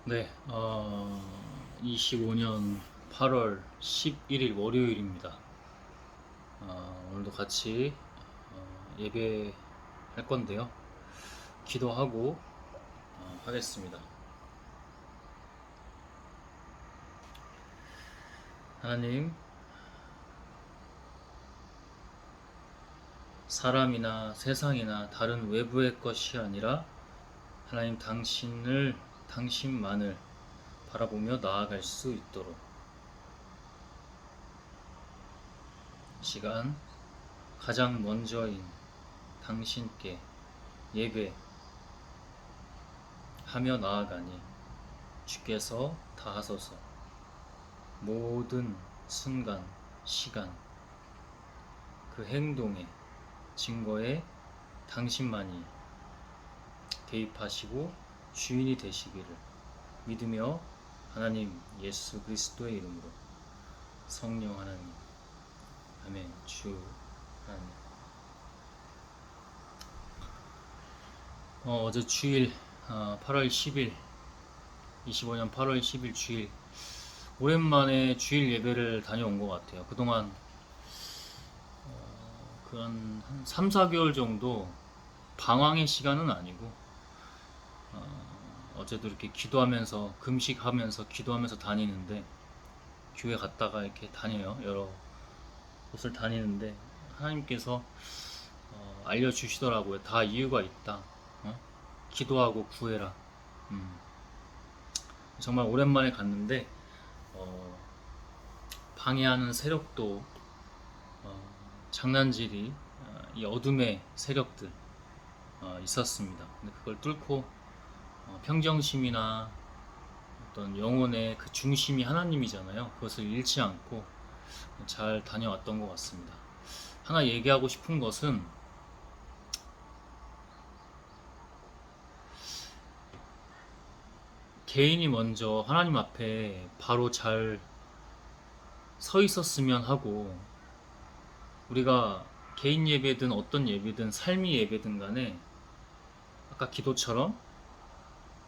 네, 25년 8월 11일 월요일입니다. 오늘도 같이 예배할 건데요. 기도하고 하겠습니다. 하나님, 사람이나 세상이나 다른 외부의 것이 아니라 하나님 당신만을 바라보며 나아갈 수 있도록 시간 가장 먼저인 당신께 예배하며 나아가니 주께서 다하소서. 모든 순간, 시간, 그 행동에, 증거에 당신만이 개입하시고 주인이 되시기를 믿으며 하나님 예수 그리스도의 이름으로 성령 하나님, 아멘. 주 하나님. 어제 주일 8월 10일 25년 8월 10일 주일 오랜만에 주일 예배를 다녀온 것 같아요. 그동안 한 3, 4개월 정도 방황의 시간은 아니고 어제도 이렇게 기도하면서 금식하면서 기도하면서 다니는데 교회 갔다가 이렇게 다녀요. 여러 곳을 다니는데 하나님께서 알려주시더라고요. 다 이유가 있다. 기도하고 구해라. 정말 오랜만에 갔는데 방해하는 세력도 장난질이 이 어둠의 세력들 있었습니다. 근데 그걸 뚫고 평정심이나 어떤 영혼의 그 중심이 하나님이잖아요. 그것을 잃지 않고 잘 다녀왔던 것 같습니다. 하나 얘기하고 싶은 것은 개인이 먼저 하나님 앞에 바로 잘 서 있었으면 하고, 우리가 개인 예배든 어떤 예배든 삶의 예배든 간에 아까 기도처럼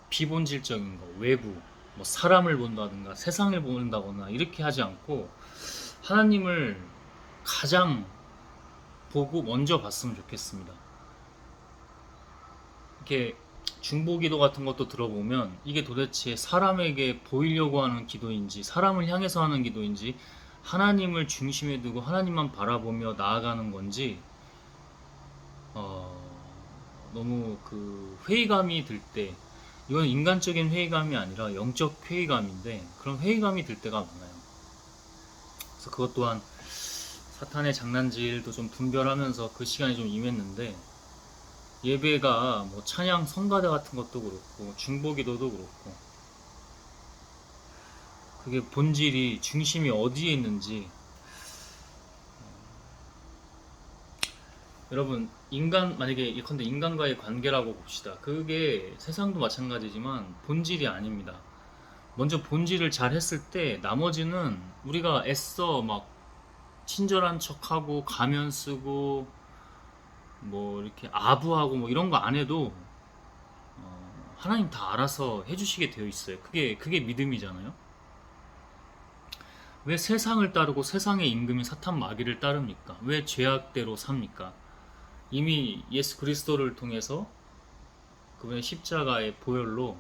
비본질적인 거, 외부, 뭐 사람을 본다든가 세상을 본다거나 이렇게 하지 않고 하나님을 가장 보고 먼저 봤으면 좋겠습니다. 이렇게 중보기도 같은 것도 들어보면 이게 도대체 사람에게 보이려고 하는 기도인지 사람을 향해서 하는 기도인지 하나님을 중심에 두고 하나님만 바라보며 나아가는 건지 어, 너무 그 회의감이 들 때, 이건 인간적인 회의감이 아니라 영적 회의감인데 그런 회의감이 들 때가 많아요. 그래서 그것 또한 사탄의 장난질도 좀 분별하면서 그 시간이 좀 임했는데, 예배가 뭐 찬양 성가대 같은 것도 그렇고 중보기도도 그렇고 그게 본질이 중심이 어디에 있는지, 여러분 인간, 만약에 예컨대 인간과의 관계라고 봅시다. 그게 세상도 마찬가지지만 본질이 아닙니다. 먼저 본질을 잘 했을 때 나머지는 우리가 애써 막 친절한 척하고 가면 쓰고 뭐 이렇게 아부하고 뭐 이런 거 안 해도 하나님 다 알아서 해주시게 되어 있어요. 그게 믿음이잖아요. 왜 세상을 따르고 세상의 임금인 사탄 마귀를 따릅니까? 왜 죄악대로 삽니까? 이미 예수 그리스도를 통해서 그분의 십자가의 보혈로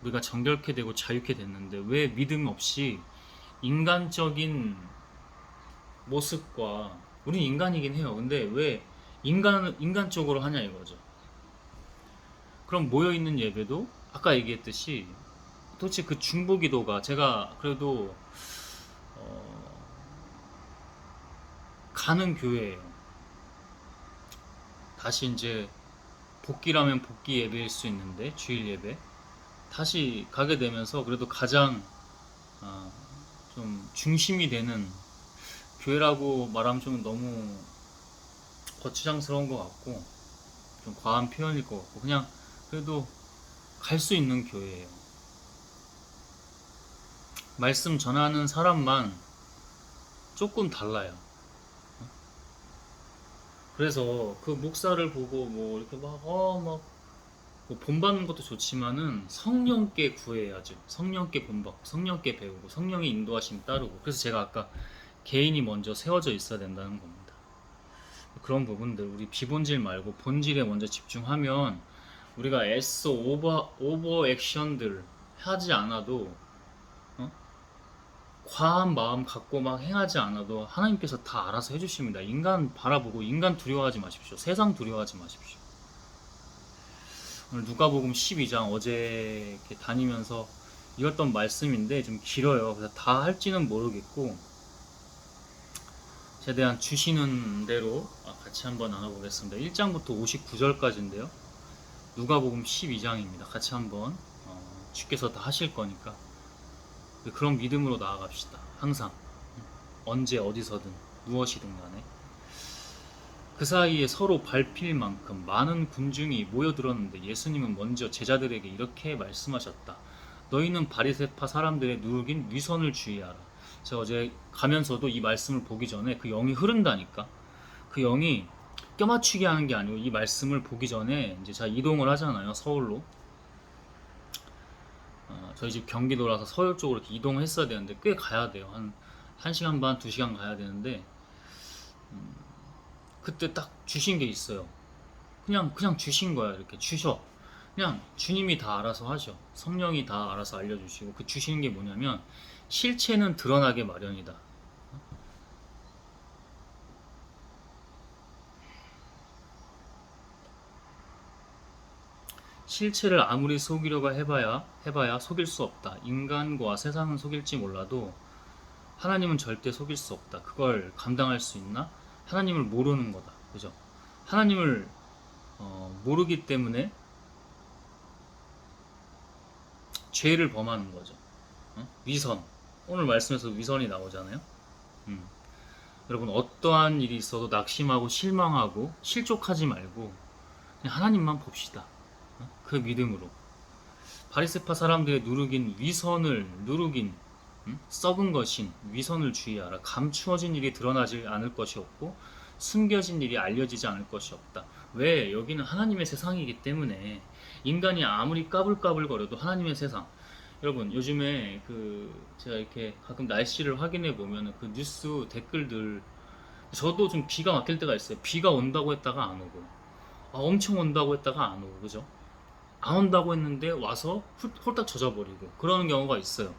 우리가 정결케 되고 자유케 됐는데 왜 믿음 없이 인간적인 모습과, 우린 인간이긴 해요. 근데 왜 인간적으로 하냐 이거죠. 그럼 모여있는 예배도 아까 얘기했듯이 도대체 그 중보기도가, 제가 그래도 가는 교회예요. 다시 이제 복귀라면 복귀 예배일 수 있는데 주일 예배 다시 가게 되면서 그래도 가장 어, 좀 중심이 되는 교회라고 말하면 좀 너무 거추장스러운 것 같고 좀 과한 표현일 것 같고, 그냥 그래도 갈 수 있는 교회예요. 말씀 전하는 사람만 조금 달라요. 그래서 그 목사를 보고 뭐 이렇게 막 뭐 본받는 것도 좋지만은 성령께 구해야죠. 성령께 본받고 성령께 배우고 성령의 인도하심 따르고. 그래서 제가 아까 개인이 먼저 세워져 있어야 된다는 겁니다. 그런 부분들 우리 비본질 말고 본질에 먼저 집중하면 우리가 애써 오버 액션들 하지 않아도 어? 과한 마음 갖고 막 행하지 않아도 하나님께서 다 알아서 해주십니다. 인간 바라보고 인간 두려워하지 마십시오. 세상 두려워하지 마십시오. 오늘 누가복음 12장 어제 이렇게 다니면서 읽었던 말씀인데 좀 길어요. 그래서 다 할지는 모르겠고 최대한 주시는 대로 같이 한번 나눠보겠습니다. 1장부터 59절까지인데요. 누가복음 12장입니다. 같이 한번 주께서 다 하실 거니까 그런 믿음으로 나아갑시다. 항상 언제 어디서든 무엇이든 간에. 그 사이에 서로 밟힐 만큼 많은 군중이 모여들었는데 예수님은 먼저 제자들에게 이렇게 말씀하셨다. 너희는 바리새파 사람들의 누룩인 위선을 주의하라. 제가 어제 가면서도 이 말씀을 보기 전에 그 영이 흐른다니까. 그 영이 껴맞추게 하는 게 아니고 이 말씀을 보기 전에 이제 제가 이동을 하잖아요. 서울로. 저희 집 경기도라서 서울 쪽으로 이렇게 이동을 했어야 되는데 꽤 가야 돼요. 한 1시간 반, 2시간 가야 되는데 그때 딱 주신 게 있어요. 그냥 주신 거야. 이렇게 주셔. 그냥 주님이 다 알아서 하셔. 성령이 다 알아서 알려주시고 그 주시는 게 뭐냐면 실체는 드러나게 마련이다. 실체를 아무리 속이려고 해봐야 속일 수 없다. 인간과 세상은 속일지 몰라도 하나님은 절대 속일 수 없다. 그걸 감당할 수 있나? 하나님을 모르는 거다. 그죠? 하나님을 모르기 때문에 죄를 범하는 거죠. 위선. 오늘 말씀에서 위선이 나오잖아요. 여러분 어떠한 일이 있어도 낙심하고 실망하고 실족하지 말고 그냥 하나님만 봅시다. 그 믿음으로. 바리새파 사람들의 누룩인 썩은 것인 위선을 주의하라. 감추어진 일이 드러나지 않을 것이 없고 숨겨진 일이 알려지지 않을 것이 없다. 왜? 여기는 하나님의 세상이기 때문에 인간이 아무리 까불까불거려도 하나님의 세상. 여러분 요즘에 제가 이렇게 가끔 날씨를 확인해 보면 그 뉴스 댓글들 저도 좀 기가 막힐 때가 있어요. 비가 온다고 했다가 안 오고 엄청 온다고 했다가 안 오고 그죠? 안 온다고 했는데 와서 홀딱 젖어버리고 그러는 경우가 있어요.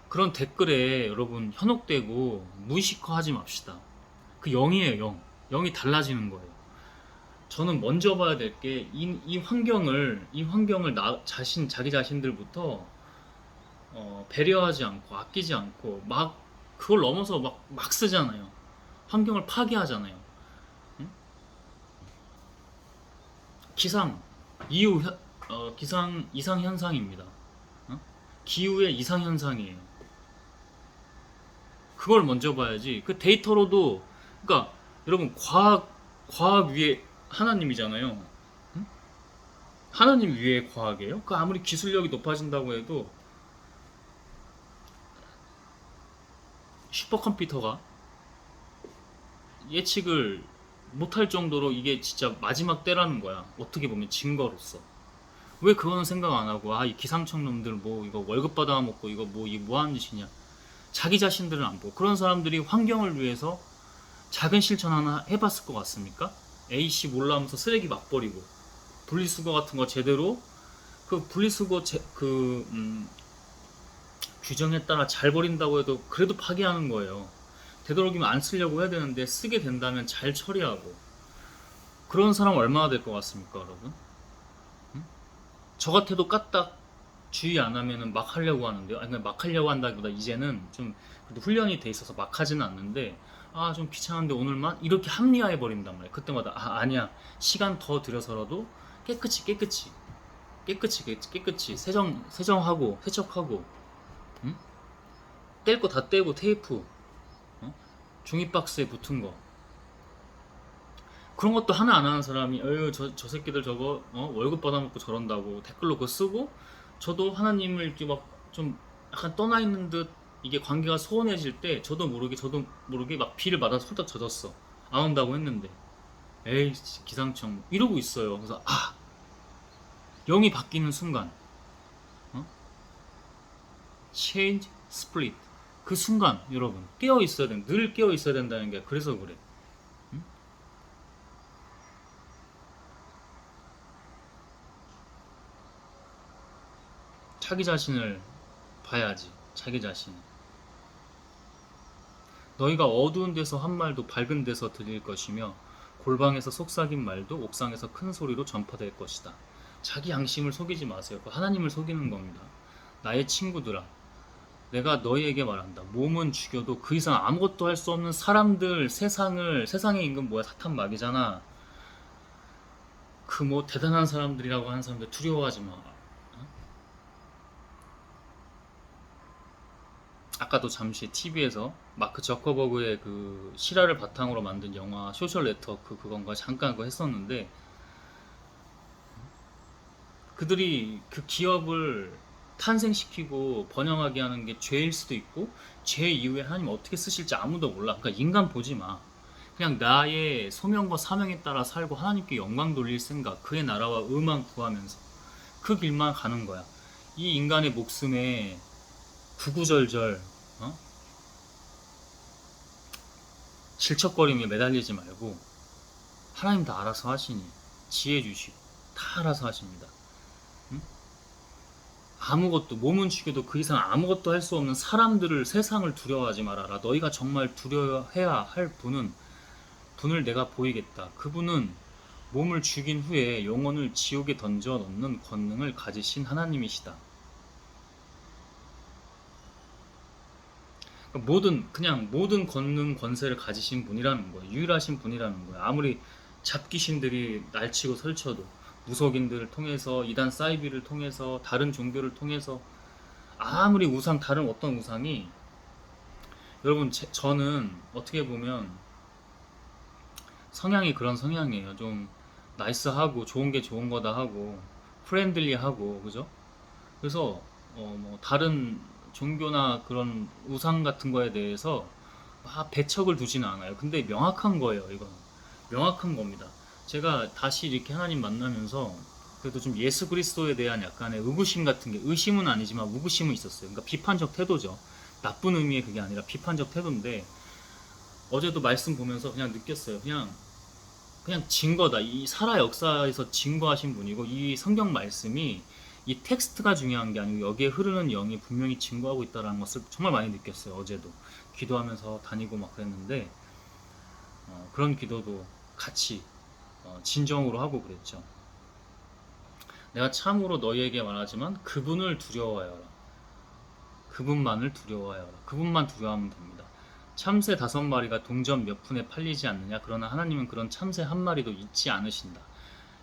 그런 댓글에 여러분 현혹되고 무의식화하지 맙시다. 그 영이에요. 영이 달라지는 거예요. 저는 먼저 봐야 될 게 이 환경을 자기 자신들부터 배려하지 않고 아끼지 않고 막 그걸 넘어서 막 쓰잖아요. 환경을 파괴하잖아요. 응? 이상 현상입니다. 기후의 이상 현상이에요. 그걸 먼저 봐야지. 그 데이터로도 그러니까 여러분 과학 위에 하나님이잖아요. 응? 하나님 위에 과학이에요? 그 아무리 기술력이 높아진다고 해도 슈퍼컴퓨터가 예측을 못할 정도로 이게 진짜 마지막 때라는 거야. 어떻게 보면 증거로서. 왜 그거는 생각 안 하고 이 기상청 놈들 뭐 이거 월급 받아 먹고 이거 뭐 하는 짓이냐. 자기 자신들은 안 보고 그런 사람들이 환경을 위해서 작은 실천 하나 해봤을 것 같습니까? A씨 몰라 하면서 쓰레기 막 버리고 분리수거 같은 거 제대로 그 분리수거 규정에 따라 잘 버린다고 해도 그래도 파괴하는 거예요. 되도록이면 안 쓰려고 해야 되는데 쓰게 된다면 잘 처리하고 그런 사람 얼마나 될 것 같습니까 여러분? 저 같아도 까딱 주의 안 하면은 막 하려고 하는데요. 아니 막 하려고 한다기보다 이제는 좀 그래도 훈련이 돼 있어서 막 하지는 않는데 좀 귀찮은데 오늘만 이렇게 합리화해 버린단 말이에요. 그때마다 아니야 시간 더 들여서라도 깨끗이 세정하고 세척하고 뗄 거 다 떼고 테이프 종이박스에 붙은 거 그런 것도 하나 안 하는 사람이 저 새끼들 저거 월급 받아먹고 저런다고 댓글로 그거 쓰고 저도 하나님을 이렇게 막 좀 약간 떠나 있는 듯 이게 관계가 소원해질 때 저도 모르게 막 비를 맞아서 홀딱 젖었어. 안 온다고 했는데 에이 기상청 이러고 있어요. 그래서 영이 바뀌는 순간, 어? change, split. 그 순간 여러분 깨어 있어야 돼. 늘 깨어 있어야 된다는 게 그래서 그래. 응? 자기 자신을 봐야지. 자기 자신. 너희가 어두운 데서 한 말도 밝은 데서 들릴 것이며 골방에서 속삭인 말도 옥상에서 큰 소리로 전파될 것이다. 자기 양심을 속이지 마세요. 그 하나님을 속이는 겁니다. 나의 친구들아, 내가 너희에게 말한다. 몸은 죽여도 그 이상 아무것도 할 수 없는 사람들, 세상의 임금 뭐야? 사탄 마귀잖아. 그 뭐 대단한 사람들이라고 하는 사람들 두려워하지 마. 아까도 잠시 TV에서 마크 저커버그의 그 실화를 바탕으로 만든 영화 소셜 네트워크 그건가 잠깐 그거 했었는데 그들이 그 기업을 탄생시키고 번영하게 하는 게 죄일 수도 있고 죄 이후에 하나님 어떻게 쓰실지 아무도 몰라. 그러니까 인간 보지 마. 그냥 나의 소명과 사명에 따라 살고 하나님께 영광 돌릴 생각, 그의 나라와 의만 구하면서 그 길만 가는 거야. 이 인간의 목숨에 구구절절 어? 질척거리며 매달리지 말고 하나님 다 알아서 하시니 지혜 주시고 다 알아서 하십니다. 응? 아무것도 몸은 죽여도 그 이상 아무것도 할 수 없는 사람들을 세상을 두려워하지 말아라. 너희가 정말 두려워해야 할 분을 내가 보이겠다. 그분은 몸을 죽인 후에 영혼을 지옥에 던져 넣는 권능을 가지신 하나님이시다. 모든 권능 권세를 가지신 분이라는 거예요. 유일하신 분이라는 거예요. 아무리 잡귀신들이 날치고 설쳐도 무속인들을 통해서 이단 사이비를 통해서 다른 종교를 통해서 아무리 다른 어떤 우상이 여러분 저는 어떻게 보면 성향이 그런 성향이에요. 좀 나이스하고 좋은 게 좋은 거다 하고 프렌들리하고 그죠? 그래서 뭐 다른 종교나 그런 우상 같은 거에 대해서 막 배척을 두지는 않아요. 근데 명확한 거예요, 이건. 명확한 겁니다. 제가 다시 이렇게 하나님 만나면서 그래도 좀 예수 그리스도에 대한 약간의 의구심 같은 게, 의심은 아니지만 의구심은 있었어요. 그러니까 비판적 태도죠. 나쁜 의미의 그게 아니라 비판적 태도인데, 어제도 말씀 보면서 그냥 느꼈어요. 그냥 증거다. 이 살아 역사에서 증거하신 분이고, 이 성경 말씀이 이 텍스트가 중요한 게 아니고 여기에 흐르는 영이 분명히 증거하고 있다는 것을 정말 많이 느꼈어요. 어제도 기도하면서 다니고 막 그랬는데 그런 기도도 같이 진정으로 하고 그랬죠. 내가 참으로 너희에게 말하지만 그분을 두려워하여라. 그분만을 두려워하여라. 그분만 두려워하면 됩니다. 참새 5마리가 동전 몇 푼에 팔리지 않느냐? 그러나 하나님은 그런 참새 한 마리도 잊지 않으신다.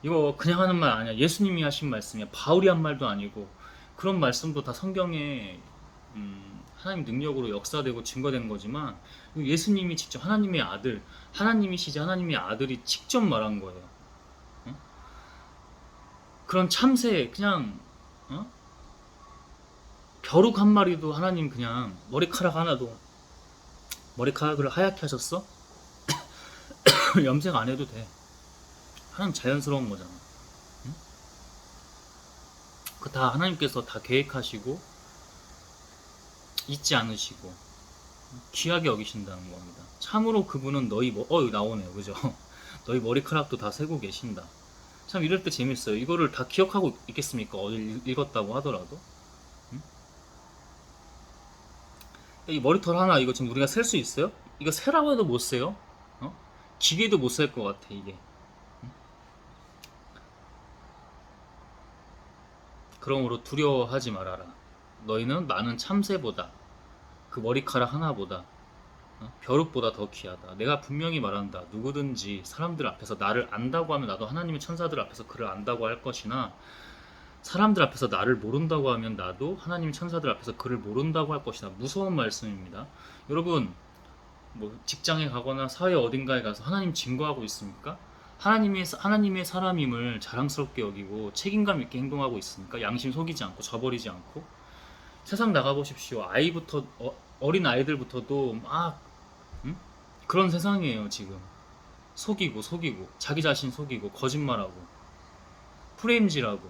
이거 그냥 하는 말 아니야. 예수님이 하신 말씀이야. 바울이 한 말도 아니고 그런 말씀도 다 성경에 하나님 능력으로 역사되고 증거된 거지만 예수님이 직접 하나님의 아들, 하나님이시지 하나님의 아들이 직접 말한 거예요. 어? 그런 참새 그냥 벼룩 한 마리도 하나님 그냥 머리카락을 하얗게 하셨어? 염색 안 해도 돼. 하나님 자연스러운 거잖아. 응? 그 다 하나님께서 다 계획하시고 잊지 않으시고 귀하게 여기신다는 겁니다. 참으로 그분은 여기 나오네요. 그죠? 너희 머리카락도 다 세고 계신다. 참 이럴 때 재밌어요. 이거를 다 기억하고 있겠습니까? 어디 읽었다고 하더라도. 응? 이 머리털 하나 이거 지금 우리가 셀 수 있어요? 이거 세라고 해도 못 세요. 기계도 못 셀 것 같아 이게. 그러므로 두려워하지 말아라. 너희는 많은 참새보다 그 머리카락 하나보다 벼룩보다 더 귀하다. 내가 분명히 말한다. 누구든지 사람들 앞에서 나를 안다고 하면 나도 하나님의 천사들 앞에서 그를 안다고 할 것이나 사람들 앞에서 나를 모른다고 하면 나도 하나님의 천사들 앞에서 그를 모른다고 할 것이다. 무서운 말씀입니다. 여러분 뭐 직장에 가거나 사회 어딘가에 가서 하나님 증거하고 있습니까? 하나님의 사람임을 자랑스럽게 여기고 책임감 있게 행동하고 있으니까 양심 속이지 않고 저버리지 않고 세상 나가보십시오. 어린 아이들부터도 막 그런 세상이에요 지금. 속이고 자기 자신 속이고 거짓말하고 프레임질하고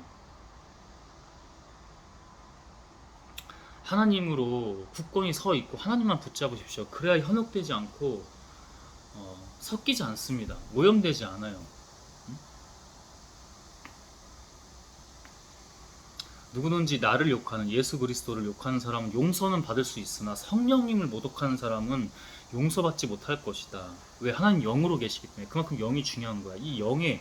하나님으로 굳건히 서 있고 하나님만 붙잡으십시오. 그래야 현혹되지 않고 섞이지 않습니다. 오염되지 않아요. 누구든지 나를 욕하는, 예수 그리스도를 욕하는 사람은 용서는 받을 수 있으나 성령님을 모독하는 사람은 용서받지 못할 것이다. 왜? 하나님 영으로 계시기 때문에. 그만큼 영이 중요한 거야. 이 영에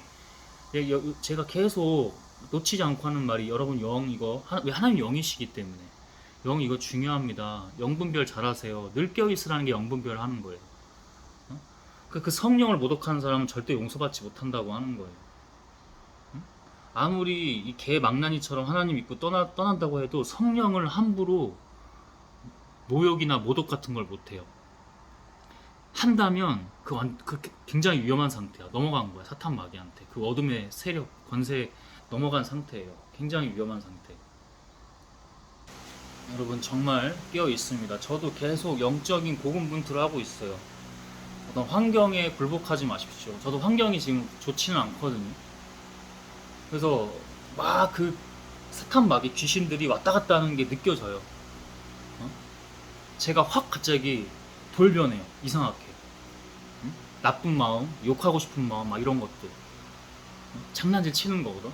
제가 계속 놓치지 않고 하는 말이, 여러분 영 이거 왜? 하나님 영이시기 때문에. 영 이거 중요합니다. 영분별 잘하세요. 늘 깨어있으라는 게 영분별 하는 거예요. 그 성령을 모독하는 사람은 절대 용서받지 못한다고 하는 거예요. 아무리 이 개 망나니처럼 하나님 믿고 떠난다고 해도 성령을 함부로 모욕이나 모독 같은 걸 못해요. 한다면 그 굉장히 위험한 상태야. 넘어간 거야. 사탄 마귀한테. 그 어둠의 세력, 권세에 넘어간 상태예요. 굉장히 위험한 상태. 여러분 정말 깨어 있습니다. 저도 계속 영적인 고군분투를 하고 있어요. 어떤 환경에 굴복하지 마십시오. 저도 환경이 지금 좋지는 않거든요. 그래서 막 그 사탄 마귀 귀신들이 왔다 갔다 하는 게 느껴져요. 제가 확 갑자기 돌변해요. 이상하게. 나쁜 마음, 욕하고 싶은 마음, 막 이런 것들. 장난질 치는 거거든.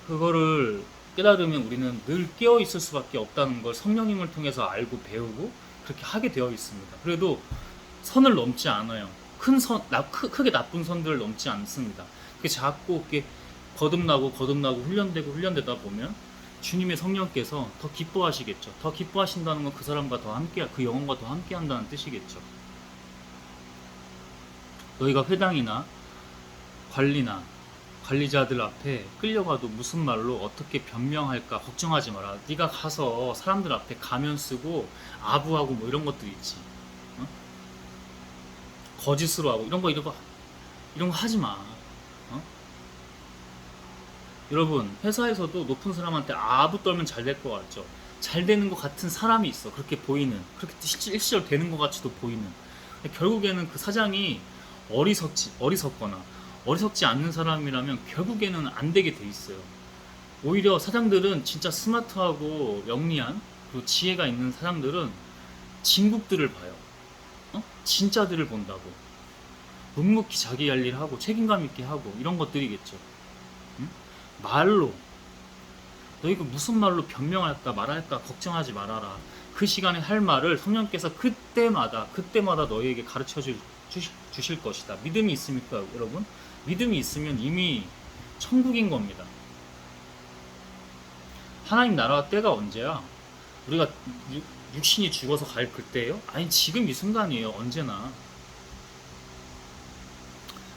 그거를 깨달으면 우리는 늘 깨어 있을 수밖에 없다는 걸 성령님을 통해서 알고 배우고 그렇게 하게 되어 있습니다. 그래도 선을 넘지 않아요. 크게 나쁜 선들을 넘지 않습니다. 그게 자꾸 이렇게 거듭나고 훈련되다 보면 주님의 성령께서 더 기뻐하시겠죠. 더 기뻐하신다는 건 그 사람과 더 함께, 그 영혼과 더 함께 한다는 뜻이겠죠. 너희가 회당이나 관리자들 앞에 끌려가도 무슨 말로 어떻게 변명할까 걱정하지 마라. 네가 가서 사람들 앞에 가면 쓰고 아부하고 뭐 이런 것들 있지. 거짓으로 하고 이런 거 하지 마. 여러분 회사에서도 높은 사람한테 아부 떨면 잘 될 것 같죠. 잘 되는 것 같은 사람이 있어. 그렇게 보이는, 그렇게 실제로 되는 것 같이도 보이는. 결국에는 그 사장이 어리석거나 어리석지 않는 사람이라면 결국에는 안 되게 돼 있어요. 오히려 사장들은 진짜 스마트하고 영리한, 그리고 지혜가 있는 사장들은 진국들을 봐요. 진짜들을 본다고. 묵묵히 자기 할 일 하고 책임감 있게 하고 이런 것들이겠죠. 말로 너희가 무슨 말로 변명할까 말할까 걱정하지 말아라. 그 시간에 할 말을 성령께서 그때마다 너희에게 가르쳐 주실 것이다. 믿음이 있습니까, 여러분? 믿음이 있으면 이미 천국인 겁니다. 하나님 나라 때가 언제야? 우리가 육신이 죽어서 갈 그때예요? 아니, 지금 이 순간이에요. 언제나.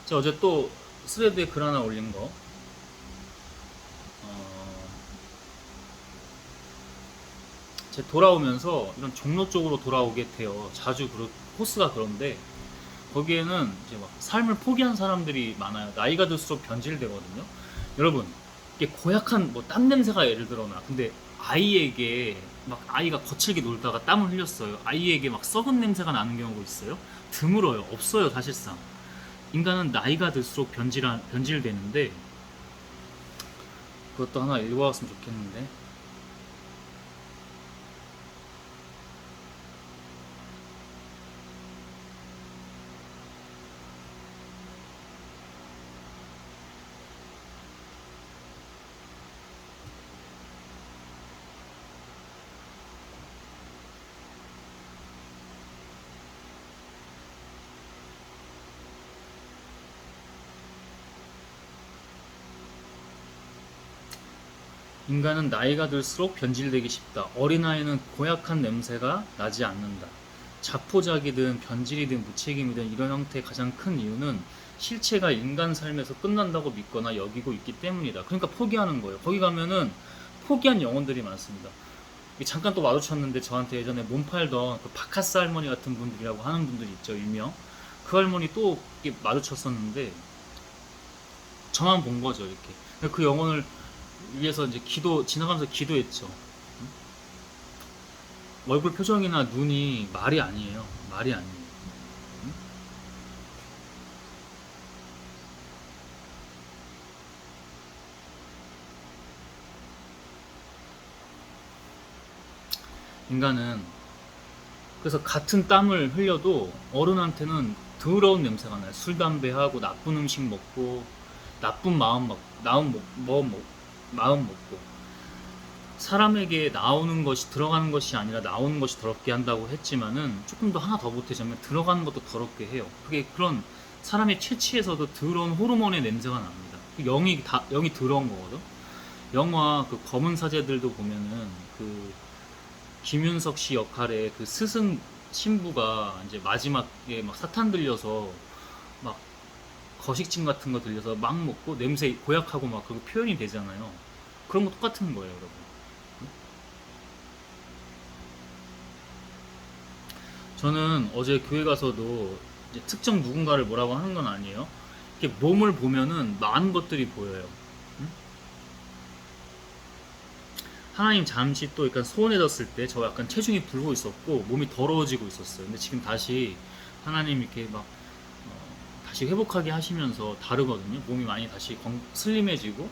제가 어제 또 스레드에 글 하나 올린 거, 제 돌아오면서 이런 종로 쪽으로 돌아오게 돼요. 자주 코스가 그런데 거기에는 이제 막 삶을 포기한 사람들이 많아요. 나이가 들수록 변질되거든요. 여러분, 이게 고약한 뭐 땀 냄새가 예를 들어나, 근데 아이에게 막 아이가 거칠게 놀다가 땀을 흘렸어요. 아이에게 막 썩은 냄새가 나는 경우가 있어요. 드물어요. 없어요, 사실상. 인간은 나이가 들수록 변질되는데, 그것도 하나 읽어봤으면 좋겠는데. 인간은 나이가 들수록 변질되기 쉽다. 어린아이는 고약한 냄새가 나지 않는다. 자포자기든 변질이든 무책임이든 이런 형태의 가장 큰 이유는 실체가 인간 삶에서 끝난다고 믿거나 여기고 있기 때문이다. 그러니까 포기하는 거예요. 거기 가면은 포기한 영혼들이 많습니다. 잠깐 또 마주쳤는데 저한테 예전에 몸 팔던 그 바카스 할머니 같은 분들이라고 하는 분들이 있죠, 일명. 그 할머니 또 마주쳤었는데 저만 본 거죠, 이렇게. 그 영혼을 위해서 이제 지나가면서 기도했죠. 얼굴 표정이나 눈이 말이 아니에요. 말이 아니에요. 인간은 그래서 같은 땀을 흘려도 어른한테는 더러운 냄새가 나요. 술, 담배하고 나쁜 음식 먹고 나쁜 마음 먹고 사람에게 나오는 것이 들어가는 것이 아니라 나오는 것이 더럽게 한다고 했지만은 조금 더 하나 더 보태자면 들어가는 것도 더럽게 해요. 그게 그런 사람의 체취에서도 더러운 호르몬의 냄새가 납니다. 영이 더러운 거거든. 영화 그 검은 사제들도 보면은 그 김윤석 씨 역할의 그 스승 신부가 이제 마지막에 막 사탄 들려서 막 거식증 같은 거 들려서 막 먹고 냄새 고약하고 막 그렇게 표현이 되잖아요. 그런 거 똑같은 거예요, 여러분. 저는 어제 교회 가서도 이제 특정 누군가를 뭐라고 하는 건 아니에요. 이렇게 몸을 보면은 많은 것들이 보여요. 응? 하나님 잠시 또 약간 소원해졌을 때 저 약간 체중이 불고 있었고 몸이 더러워지고 있었어요. 근데 지금 다시 하나님 이렇게 막 다시 회복하게 하시면서 다르거든요. 몸이 많이 다시 슬림해지고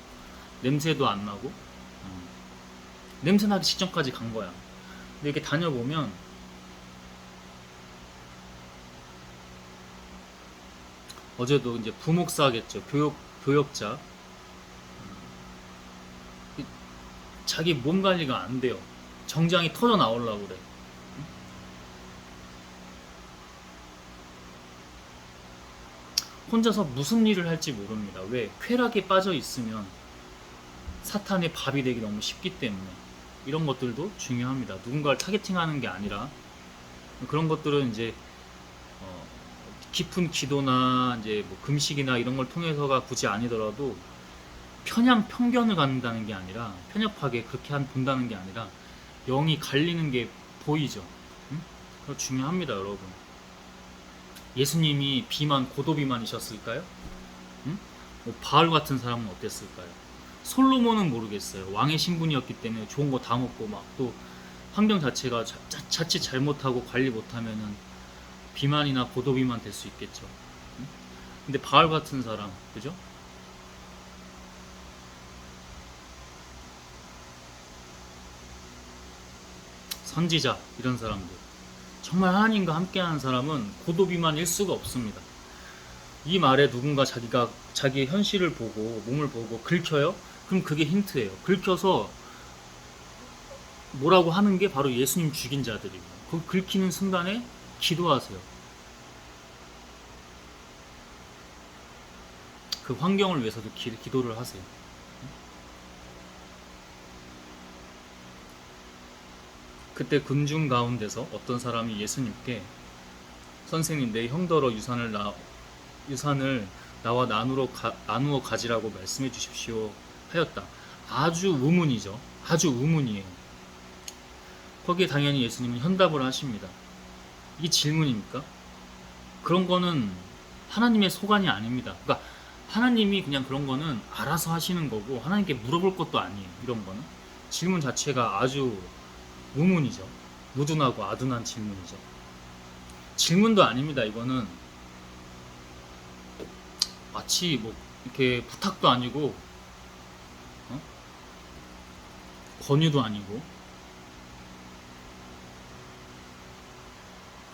냄새도 안 나고 냄새 나기 직전까지 간 거야. 근데 이렇게 다녀보면 어제도 이제 부목사겠죠. 교역자. 자기 몸 관리가 안 돼요. 정장이 터져 나오려고 그래. 혼자서 무슨 일을 할지 모릅니다. 왜? 쾌락에 빠져 있으면 사탄의 밥이 되기 너무 쉽기 때문에 이런 것들도 중요합니다. 누군가를 타겟팅하는 게 아니라 그런 것들은 이제 깊은 기도나 이제 뭐 금식이나 이런 걸 통해서가 굳이 아니더라도 편견을 갖는다는 게 아니라 편협하게 그렇게 본다는 게 아니라 영이 갈리는 게 보이죠. 응? 그거 중요합니다, 여러분. 예수님이 고도비만이셨을까요? 응? 뭐 바알 같은 사람은 어땠을까요? 솔로몬은 모르겠어요. 왕의 신분이었기 때문에 좋은 거 다 먹고 막 또 환경 자체가 자칫 잘못하고 관리 못하면은 비만이나 고도비만 될 수 있겠죠. 응? 근데 바알 같은 사람, 그죠? 선지자 이런 사람들 정말 하나님과 함께하는 사람은 고도비만일 수가 없습니다. 이 말에 누군가 자기의 현실을 보고 몸을 보고 긁혀요? 그럼 그게 힌트예요. 긁혀서 뭐라고 하는 게 바로 예수님 죽인 자들이고 그 긁히는 순간에 기도하세요. 그 환경을 위해서도 기도를 하세요. 그때 군중 가운데서 어떤 사람이 예수님께 선생님 내 형더러 유산을 나와 나누어 가지라고 말씀해 주십시오 하였다. 아주 의문이죠. 아주 의문이에요. 거기에 당연히 예수님은 현답을 하십니다. 이게 질문입니까? 그런 거는 하나님의 소관이 아닙니다. 그러니까 하나님이 그냥 그런 거는 알아서 하시는 거고 하나님께 물어볼 것도 아니에요. 이런 거는 질문 자체가 아주 의문이죠. 무둔하고 아둔한 질문이죠. 질문도 아닙니다. 이거는 마치 뭐 이렇게 부탁도 아니고 권유도 아니고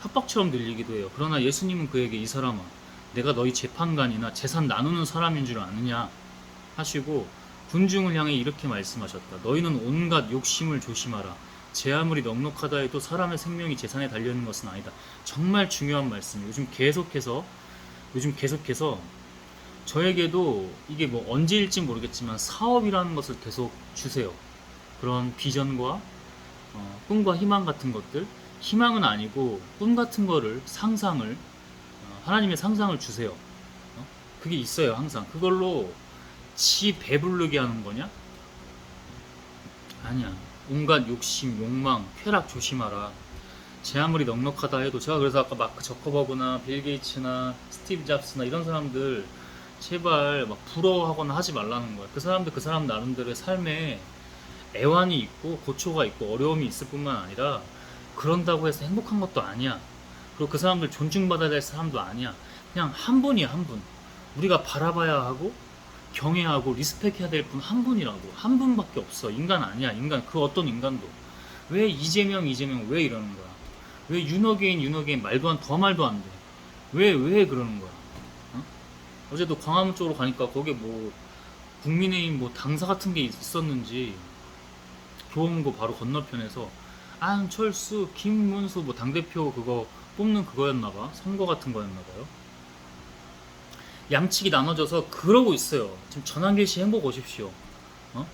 협박처럼 들리기도 해요. 그러나 예수님은 그에게 이 사람아 내가 너희 재판관이나 재산 나누는 사람인 줄 아느냐 하시고 군중을 향해 이렇게 말씀하셨다. 너희는 온갖 욕심을 조심하라. 제 아무리 넉넉하다 해도 사람의 생명이 재산에 달려있는 것은 아니다. 정말 중요한 말씀이에요. 요즘 계속해서 저에게도 이게 뭐 언제일지 모르겠지만 사업이라는 것을 계속 주세요. 그런 비전과 꿈과 희망 같은 것들, 희망은 아니고 꿈 같은 거를 상상을 하나님의 상상을 주세요. 그게 있어요. 항상 그걸로 지 배부르게 하는 거냐? 아니야. 온갖 욕심, 욕망, 쾌락 조심하라. 제 아무리 넉넉하다 해도 제가 그래서 아까 마크 저커버그나 빌 게이츠나 스티브 잡스나 이런 사람들 제발 막 부러워하거나 하지 말라는 거야. 그 사람 나름대로의 삶에 애환이 있고 고초가 있고 어려움이 있을 뿐만 아니라 그런다고 해서 행복한 것도 아니야. 그리고 그 사람들 존중받아야 될 사람도 아니야. 그냥 한 분이야, 한 분. 우리가 바라봐야 하고 경외하고 리스펙해야 될 분 한 분이라고. 한 분밖에 없어. 인간 아니야. 인간 그 어떤 인간도. 왜 이재명 왜 이러는 거야? 왜 윤호개인 더 말도 안 돼. 왜 그러는 거야? 어? 어제도 광화문 쪽으로 가니까 거기에 뭐 국민의힘 뭐 당사 같은 게 있었는지 교원고 바로 건너편에서 안철수, 김문수 뭐 당대표 그거 뽑는 그거였나봐. 선거 같은 거였나봐요. 양측이 나눠져서 그러고 있어요. 지금 전환길 씨 행복 오십시오. 어?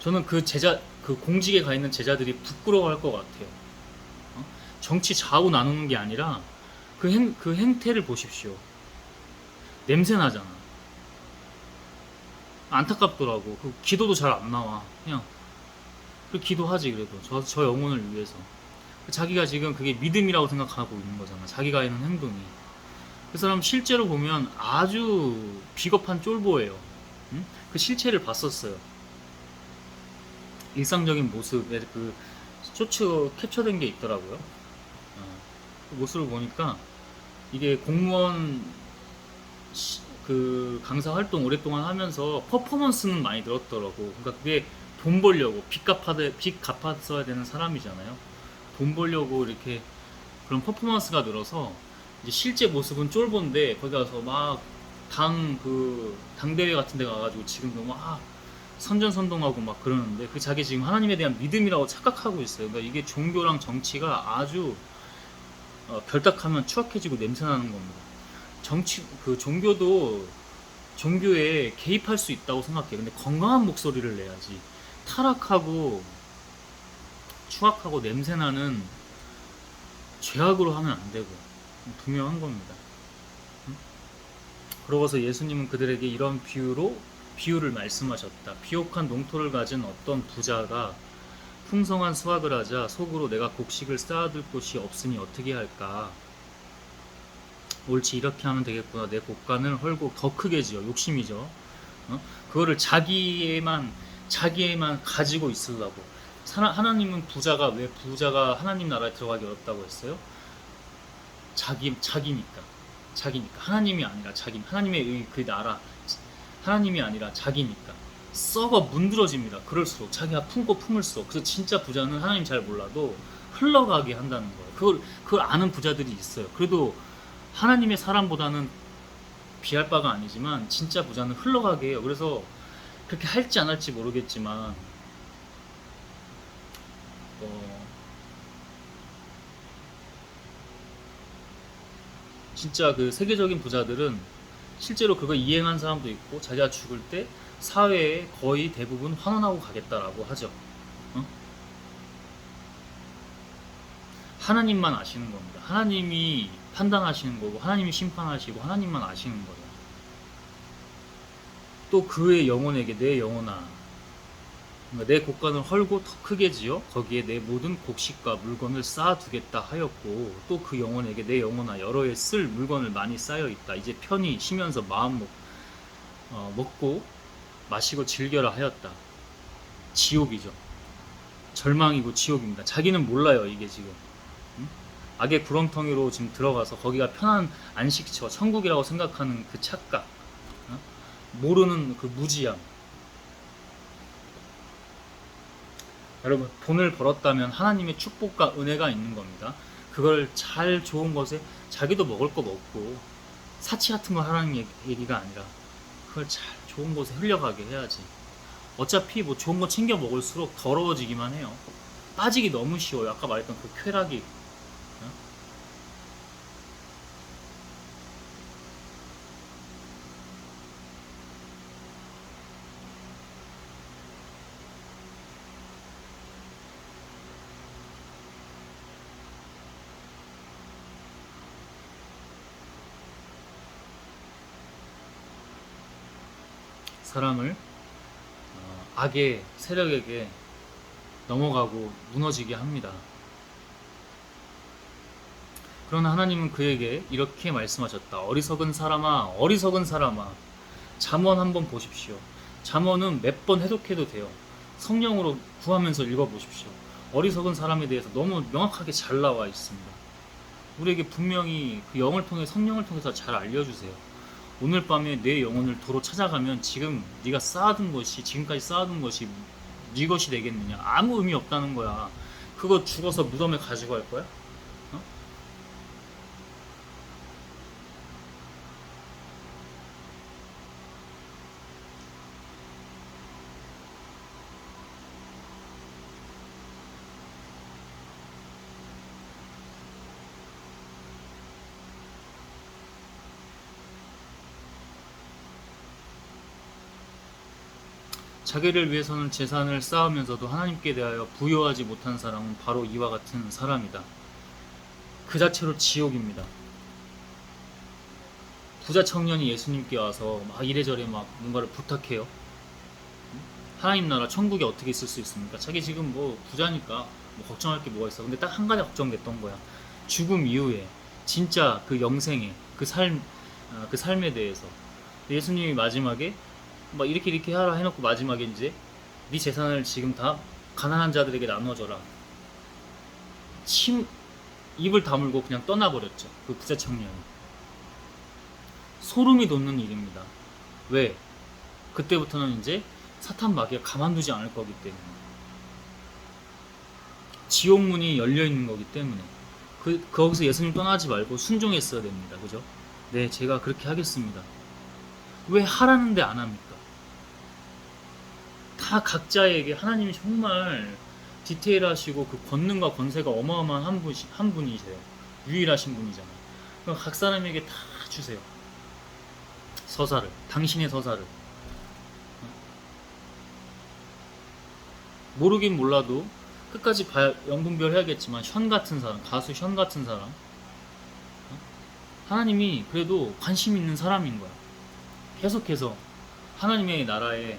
저는 그 공직에 가 있는 제자들이 부끄러워할 것 같아요. 어? 정치 좌우 나누는 게 아니라 그 행태를 보십시오. 냄새 나잖아. 안타깝더라고. 그 기도도 잘 안 나와. 그냥 그 기도하지 그래도 저 영혼을 위해서. 자기가 지금 그게 믿음이라고 생각하고 있는 거잖아. 자기가 하는 행동이. 그 사람 실제로 보면 아주 비겁한 쫄보예요. 응? 그 실체를 봤었어요. 일상적인 모습에 그 쇼츠 캡처된 게 있더라고요. 그 모습을 보니까 이게 공무원 그 강사 활동 오랫동안 하면서 퍼포먼스는 많이 들었더라고. 그러니까 그게 돈 벌려고 빚 갚았어야 되는 사람이잖아요. 돈 벌려고 이렇게 그런 퍼포먼스가 늘어서 이제 실제 모습은 쫄본데 거기 가서 막 당대회 같은 데 가가지고 지금도 막 선전선동하고 막 그러는데 그 자기 지금 하나님에 대한 믿음이라고 착각하고 있어요. 그러니까 이게 종교랑 정치가 아주 결탁하면 추악해지고 냄새나는 겁니다. 종교도 종교에 개입할 수 있다고 생각해. 근데 건강한 목소리를 내야지. 타락하고 추악하고 냄새나는 죄악으로 하면 안 되고 분명한 겁니다. 그러고서 예수님은 그들에게 이런 비유를 말씀하셨다. 비옥한 농토를 가진 어떤 부자가 풍성한 수확을 하자 속으로 내가 곡식을 쌓아둘 곳이 없으니 어떻게 할까? 옳지 이렇게 하면 되겠구나. 내 곡간을 헐고 더 크게 지어. 욕심이죠. 그거를 자기에만 가지고 있으려고. 하나님은 왜 부자가 하나님 나라에 들어가기 어렵다고 했어요? 자기니까. 하나님이 아니라 하나님의 그 나라 하나님이 아니라 자기니까 썩어 문드러집니다. 그럴수록 자기가 품고 품을수록. 그래서 진짜 부자는 하나님 잘 몰라도 흘러가게 한다는 거예요. 그걸 아는 부자들이 있어요. 그래도 하나님의 사람보다는 비할 바가 아니지만 진짜 부자는 흘러가게 해요. 그래서 그렇게 할지 안 할지 모르겠지만 진짜 그 세계적인 부자들은 실제로 그거 이행한 사람도 있고 자기가 죽을 때 사회에 거의 대부분 환원하고 가겠다라고 하죠. 어? 하나님만 아시는 겁니다. 하나님이 판단하시는 거고 하나님이 심판하시고 하나님만 아시는 거예요. 또 그의 영혼에게 내 영혼아 그러니까 내 곡간을 헐고 더 크게 지어 거기에 내 모든 곡식과 물건을 쌓아두겠다 하였고 또 그 영혼에게 내 영혼아 여러 해 쓸 물건을 많이 쌓여있다. 이제 편히 쉬면서 먹고 마시고 즐겨라 하였다. 지옥이죠. 절망이고 지옥입니다. 자기는 몰라요 이게 지금. 응? 악의 구렁텅이로 지금 들어가서 거기가 편한 안식처 천국이라고 생각하는 그 착각 모르는 그 무지함. 여러분 돈을 벌었다면 하나님의 축복과 은혜가 있는 겁니다. 그걸 잘 좋은 것에 자기도 먹을 거 먹고 사치 같은 거 하라는 얘기가 아니라 그걸 잘 좋은 곳에 흘려가게 해야지. 어차피 뭐 좋은 거 챙겨 먹을수록 더러워지기만 해요. 빠지기 너무 쉬워요. 아까 말했던 그 쾌락이. 사람을 악의 세력에게 넘어가고 무너지게 합니다. 그러나 하나님은 그에게 이렇게 말씀하셨다. 어리석은 사람아, 어리석은 사람아. 잠언 한번 보십시오. 잠언은 몇 번 해독해도 돼요. 성령으로 구하면서 읽어보십시오. 어리석은 사람에 대해서 너무 명확하게 잘 나와 있습니다. 우리에게 분명히 그 영을 통해 성령을 통해서 잘 알려주세요. 오늘 밤에 내 영혼을 도로 찾아가면 지금 네가 쌓아둔 것이 지금까지 쌓아둔 것이 네 것이 되겠느냐? 아무 의미 없다는 거야. 그거 죽어서 무덤에 가지고 갈 거야? 어? 자기를 위해서는 재산을 쌓으면서도 하나님께 대하여 부여하지 못한 사람은 바로 이와 같은 사람이다. 그 자체로 지옥입니다. 부자 청년이 예수님께 와서 막 이래저래 막 뭔가를 부탁해요. 하나님 나라 천국에 어떻게 있을 수 있습니까? 자기 지금 뭐 부자니까 뭐 걱정할 게 뭐가 있어. 근데 딱 한 가지 걱정됐던 거야. 죽음 이후에 진짜 그 영생에 그 삶에 대해서 예수님이 마지막에 막 이렇게 하라 해놓고 마지막에 이제 네 재산을 지금 다 가난한 자들에게 나눠줘라. 침 입을 다물고 그냥 떠나버렸죠. 그 부자 청년이. 소름이 돋는 일입니다. 왜? 그때부터는 이제 사탄 마귀가 가만두지 않을 거기 때문에. 지옥 문이 열려 있는 거기 때문에. 거기서 예수님 떠나지 말고 순종했어야 됩니다. 그죠? 네, 제가 그렇게 하겠습니다. 왜 하라는데 안 합니까? 다 각자에게 하나님이 정말 디테일하시고 그 권능과 권세가 어마어마한 한 분이세요. 유일하신 분이잖아요. 그럼 각 사람에게 다 주세요. 서사를, 당신의 서사를. 모르긴 몰라도 끝까지 영분별 해야겠지만 현 같은 사람, 가수 현 같은 사람, 하나님이 그래도 관심 있는 사람인 거야. 계속해서 하나님의 나라에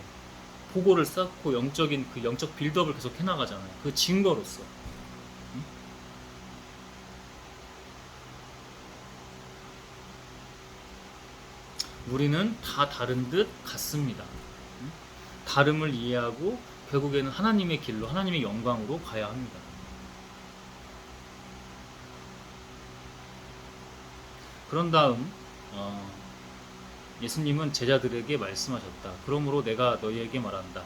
보고를 쌓고 영적인 그 영적 빌드업을 계속 해나가잖아요. 그 증거로서. 우리는 다 다른 듯 같습니다. 다름을 이해하고 결국에는 하나님의 길로, 하나님의 영광으로 가야 합니다. 그런 다음 예수님은 제자들에게 말씀하셨다. 그러므로 내가 너희에게 말한다.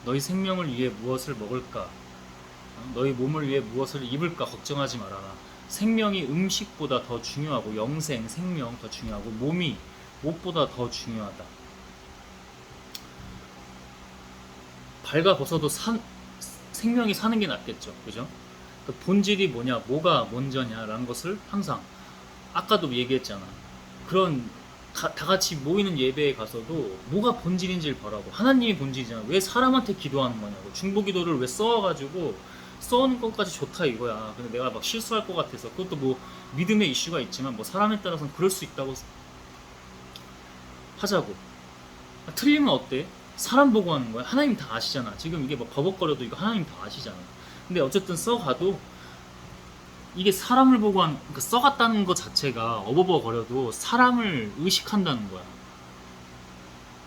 너희 생명을 위해 무엇을 먹을까? 너희 몸을 위해 무엇을 입을까? 걱정하지 말아라. 생명이 음식보다 더 중요하고 영생, 생명 더 중요하고 몸이 무엇보다 더 중요하다. 발가벗어도 생명이 사는 게 낫겠죠. 그죠? 그 본질이 뭐냐, 뭐가 먼저냐라는 것을 항상 아까도 얘기했잖아. 그런 다 같이 모이는 예배에 가서도 뭐가 본질인지를 보라고. 하나님이 본질이잖아. 왜 사람한테 기도하는 거냐고. 중보기도를 왜 써가지고 써는 것까지 좋다 이거야. 근데 내가 막 실수할 것 같아서 그것도 뭐 믿음의 이슈가 있지만 뭐 사람에 따라서는 그럴 수 있다고 하자고. 틀리면 어때? 사람 보고 하는 거야. 하나님 다 아시잖아. 지금 이게 뭐 버벅거려도 이거 하나님 다 아시잖아. 근데 어쨌든 써가도 이게 사람을 보고 그러니까 써갔다는 것 자체가 어버버거려도 사람을 의식한다는 거야.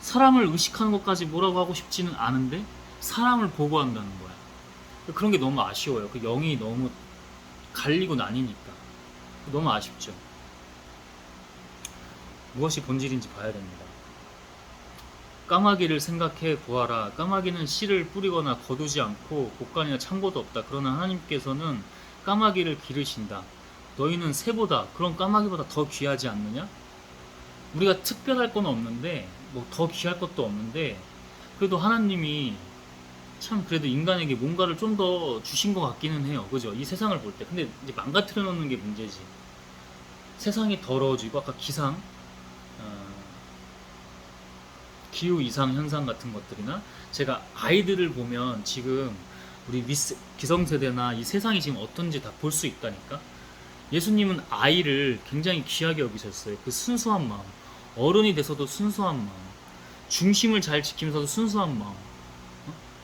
사람을 의식하는 것까지 뭐라고 하고 싶지는 않은데 사람을 보고 한다는 거야. 그런 게 너무 아쉬워요. 그 영이 너무 갈리고 나뉘니까 너무 아쉽죠. 무엇이 본질인지 봐야 됩니다. 까마귀를 생각해 보아라. 까마귀는 씨를 뿌리거나 거두지 않고 곡간이나 창고도 없다. 그러나 하나님께서는 까마귀를 기르신다. 너희는 새보다, 그런 까마귀보다 더 귀하지 않느냐? 우리가 특별할 건 없는데 뭐 더 귀할 것도 없는데 그래도 하나님이 참 그래도 인간에게 뭔가를 좀 더 주신 것 같기는 해요. 그죠? 이 세상을 볼 때. 근데 이제 망가뜨려 놓는 게 문제지. 세상이 더러워지고 아까 기후 이상 현상 같은 것들이나 제가 아이들을 보면 지금 우리 기성세대나 이 세상이 지금 어떤지 다 볼 수 있다니까. 예수님은 아이를 굉장히 귀하게 여기셨어요. 그 순수한 마음, 어른이 돼서도 순수한 마음, 중심을 잘 지키면서도 순수한 마음.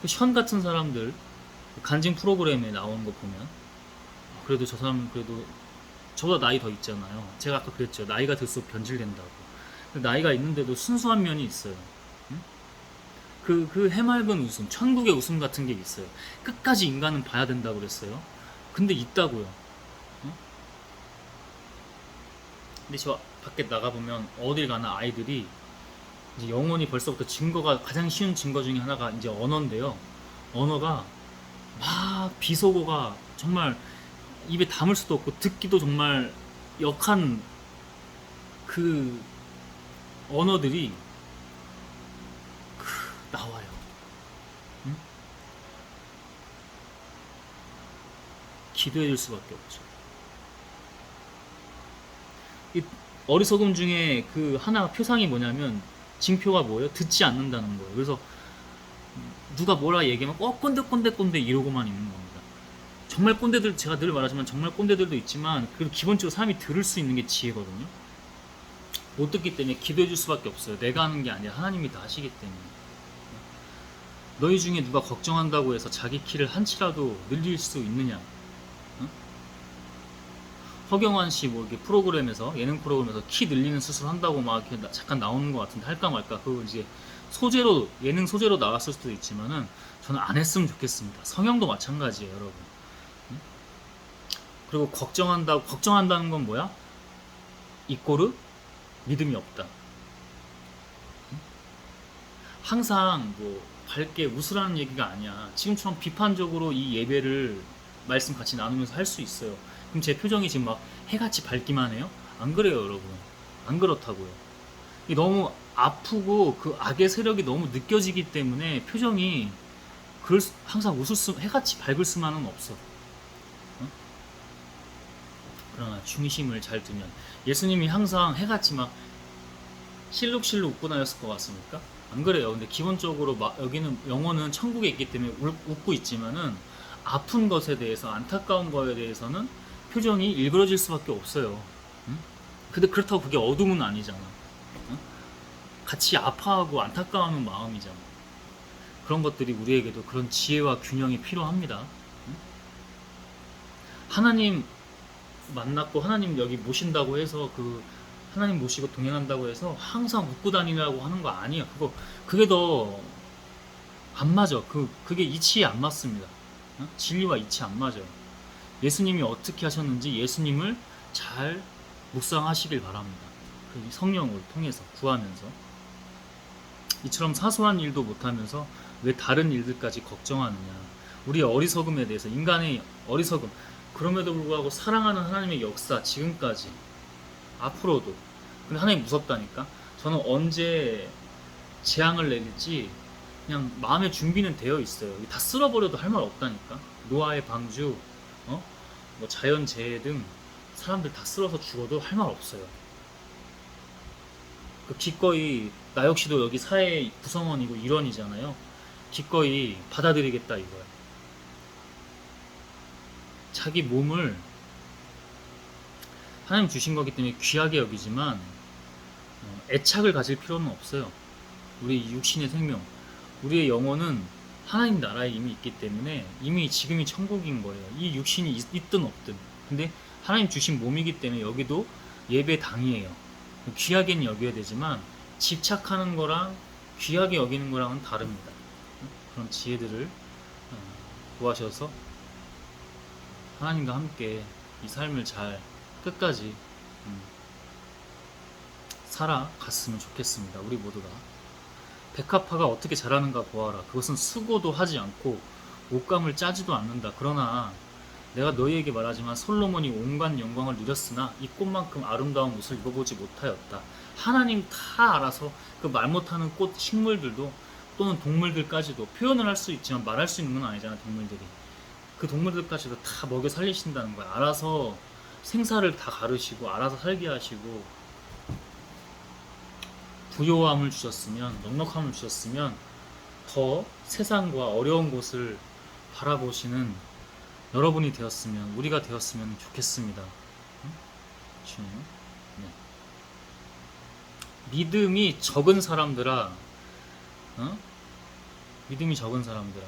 그 현 같은 사람들 간증 프로그램에 나오는 거 보면 그래도 저 사람은 그래도 저보다 나이 더 있잖아요. 제가 아까 그랬죠. 나이가 들수록 변질된다고. 나이가 있는데도 순수한 면이 있어요. 그 해맑은 웃음, 천국의 웃음 같은 게 있어요. 끝까지 인간은 봐야 된다고 그랬어요. 근데 있다고요. 근데 저 밖에 나가보면 어딜 가나 아이들이 이제 영혼이 벌써부터 증거가 가장 쉬운 증거 중에 하나가 이제 언어인데요. 언어가 막 비속어가 정말 입에 담을 수도 없고 듣기도 정말 역한 그 언어들이 나와요. 응? 기도해 줄 수밖에 없죠. 이 어리석음 중에 그 하나 표상이 뭐냐면 징표가 뭐예요? 듣지 않는다는 거예요. 그래서 누가 뭐라 얘기하면 꼰대 꼰대 꼰대 이러고만 있는 겁니다. 정말 꼰대들 제가 늘 말하지만 정말 꼰대들도 있지만 그래도 기본적으로 사람이 들을 수 있는 게 지혜거든요. 못 듣기 때문에 기도해 줄 수밖에 없어요. 내가 하는 게 아니라 하나님이 다 하시기 때문에. 너희 중에 누가 걱정한다고 해서 자기 키를 한치라도 늘릴 수 있느냐? 응? 허경환 씨 뭐 이렇게 프로그램에서 예능 프로그램에서 키 늘리는 수술 한다고 막 이렇게 잠깐 나오는 것 같은데 할까 말까 그거 이제 소재로 예능 소재로 나왔을 수도 있지만은 저는 안 했으면 좋겠습니다. 성형도 마찬가지예요, 여러분. 응? 그리고 걱정한다는 건 뭐야? 이꼬르 믿음이 없다. 항상 뭐 밝게 웃으라는 얘기가 아니야. 지금처럼 비판적으로 이 예배를 말씀 같이 나누면서 할 수 있어요. 그럼 제 표정이 지금 막 해같이 밝기만 해요? 안 그래요, 여러분. 안 그렇다고요. 이 너무 아프고 그 악의 세력이 너무 느껴지기 때문에 표정이 항상 해같이 밝을 수만은 없어. 어? 그러나 중심을 잘 두면 예수님이 항상 해같이 막 실룩실룩 웃고 다녔을 것 같습니까? 안 그래요. 근데 기본적으로 여기는 영혼은 천국에 있기 때문에 웃고 있지만은 아픈 것에 대해서 안타까운 거에 대해서는 표정이 일그러질 수밖에 없어요. 응? 근데 그렇다고 그게 어둠은 아니잖아. 응? 같이 아파하고 안타까워하는 마음이잖아. 그런 것들이 우리에게도 그런 지혜와 균형이 필요합니다. 응? 하나님 만났고 하나님 여기 모신다고 해서 그 하나님 모시고 동행한다고 해서 항상 웃고 다니라고 하는 거 아니에요. 그게 더 안 맞아. 그게 이치에 안 맞습니다. 어? 진리와 이치 안 맞아요. 예수님이 어떻게 하셨는지 예수님을 잘 묵상하시길 바랍니다. 그 성령을 통해서 구하면서 이처럼 사소한 일도 못하면서 왜 다른 일들까지 걱정하느냐. 우리의 어리석음에 대해서 인간의 어리석음 그럼에도 불구하고 사랑하는 하나님의 역사 지금까지 앞으로도. 근데 하나님 무섭다니까. 저는 언제 재앙을 내릴지 그냥 마음의 준비는 되어 있어요. 다 쓸어버려도 할 말 없다니까. 노아의 방주, 뭐 자연재해 등 사람들 다 쓸어서 죽어도 할 말 없어요. 기꺼이 나 역시도 여기 사회 구성원이고 일원이잖아요. 기꺼이 받아들이겠다 이거야. 자기 몸을 하나님 주신 거기 때문에 귀하게 여기지만 애착을 가질 필요는 없어요. 우리 육신의 생명, 우리의 영혼은 하나님 나라에 이미 있기 때문에 이미 지금이 천국인 거예요. 이 육신이 있든 없든. 근데 하나님 주신 몸이기 때문에 여기도 예배당이에요. 귀하게는 여겨야 되지만 집착하는 거랑 귀하게 여기는 거랑은 다릅니다. 그런 지혜들을 구하셔서 하나님과 함께 이 삶을 잘 끝까지 살아갔으면 좋겠습니다. 우리 모두가. 백합화가 어떻게 자라는가 보아라. 그것은 수고도 하지 않고 옷감을 짜지도 않는다. 그러나 내가 너희에게 말하지만 솔로몬이 온갖 영광을 누렸으나 이 꽃만큼 아름다운 옷을 입어보지 못하였다. 하나님 다 알아서 그 말 못하는 꽃, 식물들도 또는 동물들까지도 표현을 할 수 있지만 말할 수 있는 건 아니잖아. 동물들이. 그 동물들까지도 다 먹여 살리신다는 거야. 알아서 생사를 다 가르시고 알아서 살게 하시고 부요함을 주셨으면, 넉넉함을 주셨으면 더 세상과 어려운 곳을 바라보시는 여러분이 되었으면, 우리가 되었으면 좋겠습니다. 주님. 네. 믿음이 적은 사람들아, 믿음이 적은 사람들아.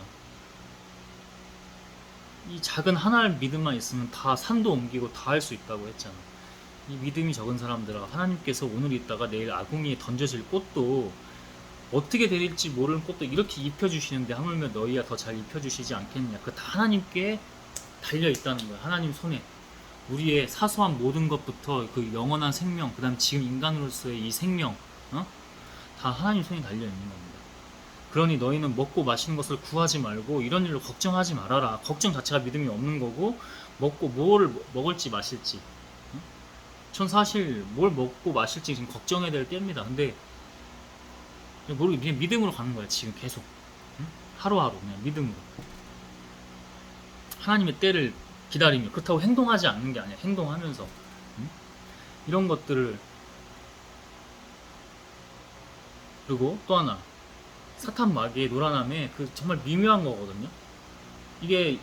이 작은 하나의 믿음만 있으면 다 산도 옮기고 다 할 수 있다고 했잖아. 이 믿음이 적은 사람들아, 하나님께서 오늘 있다가 내일 아궁이에 던져질 꽃도 어떻게 될지 모르는 꽃도 이렇게 입혀주시는데 하물며 너희야 더 잘 입혀주시지 않겠느냐. 그 다 하나님께 달려 있다는 거야. 하나님 손에. 우리의 사소한 모든 것부터 그 영원한 생명, 그 다음 지금 인간으로서의 이 생명, 어? 다 하나님 손에 달려 있는 겁니다. 그러니 너희는 먹고 마시는 것을 구하지 말고 이런 일로 걱정하지 말아라. 걱정 자체가 믿음이 없는 거고, 먹고 뭐를 먹을지 마실지. 전 사실 뭘 먹고 마실지 지금 걱정해야 될 때입니다. 근데 모르게 그냥 믿음으로 가는 거야 지금 계속. 하루하루 그냥 믿음으로. 하나님의 때를 기다리며, 그렇다고 행동하지 않는 게 아니야. 행동하면서. 이런 것들을. 그리고 또 하나, 사탄 마귀의 노란함에 그 정말 미묘한 거거든요. 이게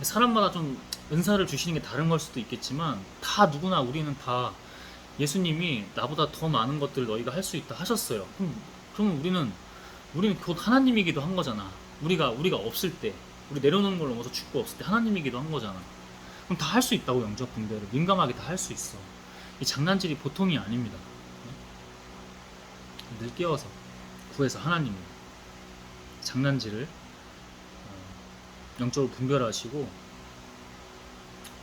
사람마다 좀 은사를 주시는 게 다른 걸 수도 있겠지만, 다 누구나 우리는 다 예수님이 나보다 더 많은 것들을 너희가 할 수 있다 하셨어요. 그럼 우리는 곧 하나님이기도 한 거잖아. 우리가 없을 때, 우리 내려놓는 걸 넘어서 죽고 없을 때 하나님이기도 한 거잖아. 그럼 다 할 수 있다고. 영적 분배를 민감하게 다 할 수 있어. 이 장난질이 보통이 아닙니다. 늘 깨워서 구해서 하나님이 장난질을 영적으로 분별하시고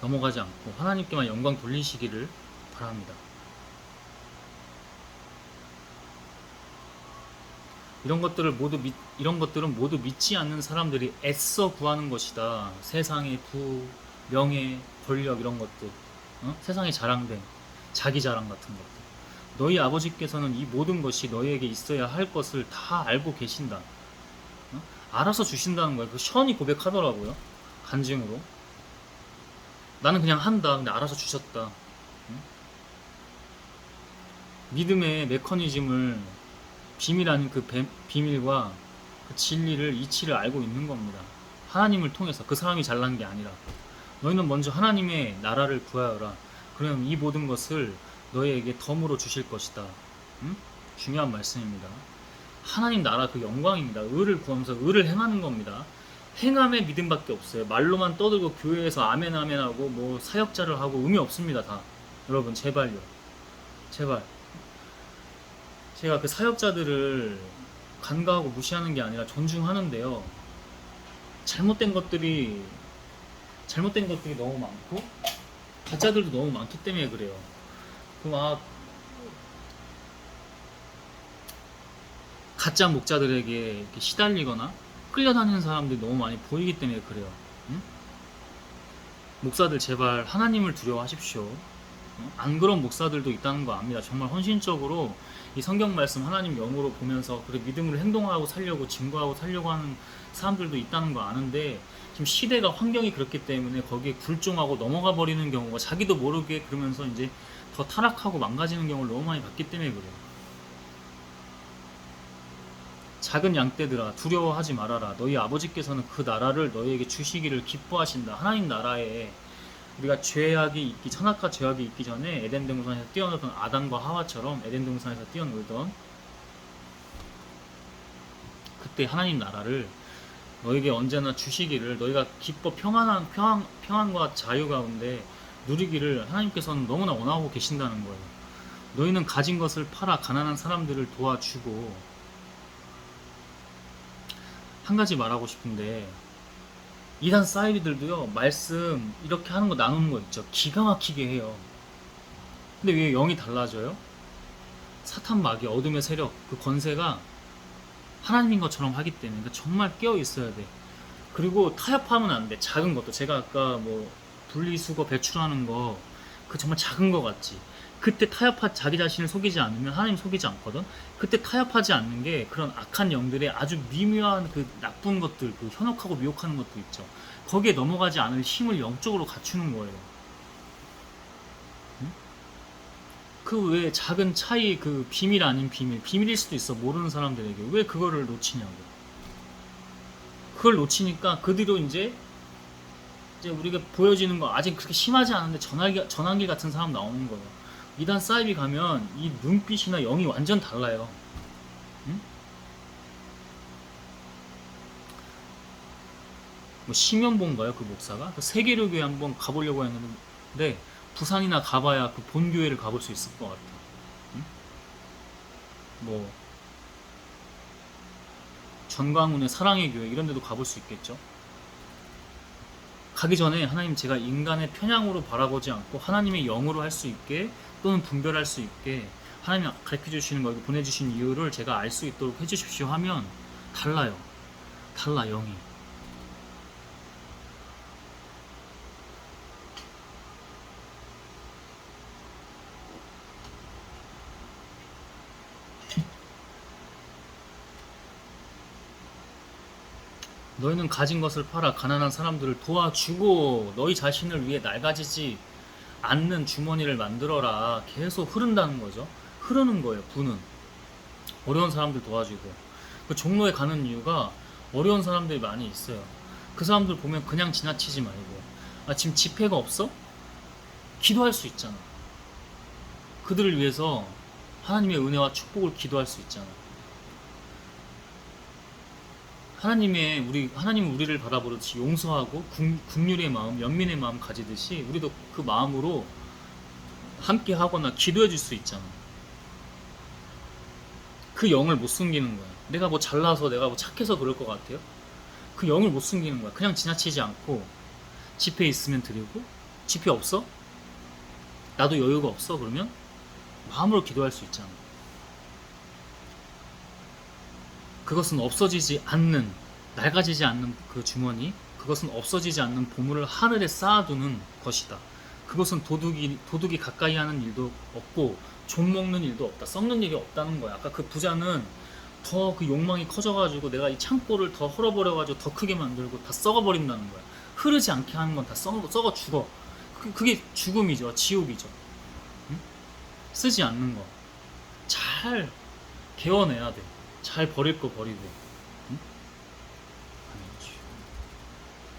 넘어가지 않고 하나님께만 영광 돌리시기를 바랍니다. 이런 것들은 모두 믿지 않는 사람들이 애써 구하는 것이다. 세상의 부, 명예, 권력 이런 것들, 세상의 자랑된 자기 자랑 같은 것들. 너희 아버지께서는 이 모든 것이 너희에게 있어야 할 것을 다 알고 계신다. 알아서 주신다는 거예요. 그 시원히 고백하더라고요. 간증으로. 나는 그냥 한다. 근데 알아서 주셨다. 믿음의 메커니즘을, 비밀 아닌 그 비밀과 그 진리를, 이치를 알고 있는 겁니다. 하나님을 통해서. 그 사람이 잘난 게 아니라. 너희는 먼저 하나님의 나라를 구하여라. 그러면 이 모든 것을 너희에게 덤으로 주실 것이다. 중요한 말씀입니다. 하나님 나라 그 영광입니다. 의를 구하면서 의를 행하는 겁니다. 행함의 믿음밖에 없어요. 말로만 떠들고 교회에서 아멘 아멘 하고 뭐 사역자를 하고 의미 없습니다. 다. 여러분 제발요. 제발. 제가 그 사역자들을 간과하고 무시하는 게 아니라 존중하는데요. 잘못된 것들이 너무 많고 가짜들도 너무 많기 때문에 그래요. 그 막 가짜 목자들에게 이렇게 시달리거나 끌려다니는 사람들이 너무 많이 보이기 때문에 그래요. 응? 목사들 제발 하나님을 두려워하십시오. 안 그런 목사들도 있다는 거 압니다. 정말 헌신적으로 이 성경 말씀 하나님 영으로 보면서 그래 믿음으로 행동하고 살려고, 증거하고 살려고 하는 사람들도 있다는 거 아는데, 지금 시대가, 환경이 그렇기 때문에 거기에 굴종하고 넘어가 버리는 경우가, 자기도 모르게 그러면서 이제 더 타락하고 망가지는 경우를 너무 많이 봤기 때문에 그래요. 작은 양떼들아 두려워하지 말아라. 너희 아버지께서는 그 나라를 너희에게 주시기를 기뻐하신다. 하나님 나라에 우리가 죄악이 있기, 선악과 죄악이 있기 전에 에덴 동산에서 뛰어놀던 아담과 하와처럼 에덴 동산에서 뛰어놀던 그때 하나님 나라를 너에게 언제나 주시기를, 너희가 기뻐 평안과 자유 가운데 누리기를 하나님께서는 너무나 원하고 계신다는 거예요. 너희는 가진 것을 팔아 가난한 사람들을 도와주고. 한 가지 말하고 싶은데, 이단 사이비들도요, 말씀 이렇게 하는 거, 나누는 거 있죠. 기가 막히게 해요. 근데 왜 영이 달라져요? 사탄 마귀, 어둠의 세력, 그 권세가 하나님인 것처럼 하기 때문에. 그러니까 정말 깨어 있어야 돼. 그리고 타협하면 안 돼. 작은 것도. 제가 아까 뭐 분리수거 배출하는 거, 그 정말 작은 거 같지. 그때 자기 자신을 속이지 않으면 하나님 속이지 않거든. 그때 타협하지 않는 게 그런 악한 영들의 아주 미묘한 그 나쁜 것들, 그 현혹하고 미혹하는 것도 있죠. 거기에 넘어가지 않을 힘을 영적으로 갖추는 거예요. 그 외에 작은 차이, 그 비밀 아닌 비밀일 수도 있어. 모르는 사람들에게. 왜 그거를 놓치냐고. 그걸 놓치니까 그 뒤로 이제 우리가 보여지는 거 아직 그렇게 심하지 않은데 전환기 같은 사람 나오는 거예요. 이단 사이비 가면 이 눈빛이나 영이 완전 달라요. 응? 뭐 심연봉가요 그 목사가? 그 세계로교회 한번 가보려고 했는데 부산이나 가봐야 그 본교회를 가볼 수 있을 것 같아. 응? 뭐 전광훈의 사랑의 교회 이런 데도 가볼 수 있겠죠. 가기 전에 하나님, 제가 인간의 편향으로 바라보지 않고 하나님의 영으로 할 수 있게, 또는 분별할 수 있게 하나님이 가르쳐 주시는 거, 보내주신 이유를 제가 알 수 있도록 해주십시오 하면 달라요. 달라, 영이. 너희는 가진 것을 팔아 가난한 사람들을 도와주고 너희 자신을 위해 낡아지지 않는 주머니를 만들어라. 계속 흐른다는 거죠. 흐르는 거예요. 부는. 어려운 사람들 도와주고. 그 종로에 가는 이유가 어려운 사람들이 많이 있어요. 그 사람들 보면 그냥 지나치지 말고, 아, 지금 집회가 없어? 기도할 수 있잖아. 그들을 위해서 하나님의 은혜와 축복을 기도할 수 있잖아. 하나님은 우리를 바라보듯이 용서하고 긍휼의 마음, 연민의 마음 가지듯이 우리도 그 마음으로 함께 하거나 기도해 줄 수 있잖아. 그 영을 못 숨기는 거야. 내가 뭐 잘나서, 내가 뭐 착해서 그럴 것 같아요? 그 영을 못 숨기는 거야. 그냥 지나치지 않고, 집회 있으면 드리고, 집회 없어? 나도 여유가 없어? 그러면 마음으로 기도할 수 있잖아. 그것은 없어지지 않는, 낡아지지 않는 그 주머니, 그것은 없어지지 않는 보물을 하늘에 쌓아두는 것이다. 그것은 도둑이 가까이 하는 일도 없고 종 먹는 일도 없다. 썩는 일이 없다는 거야. 아까 그 부자는 더 그 욕망이 커져가지고 내가 이 창고를 더 헐어버려가지고 더 크게 만들고 다 썩어버린다는 거야. 흐르지 않게 하는 건 다 썩어 죽어. 그게 죽음이죠. 지옥이죠. 응? 쓰지 않는 거 잘 개워내야 돼. 잘 버릴 거 버리고. 응?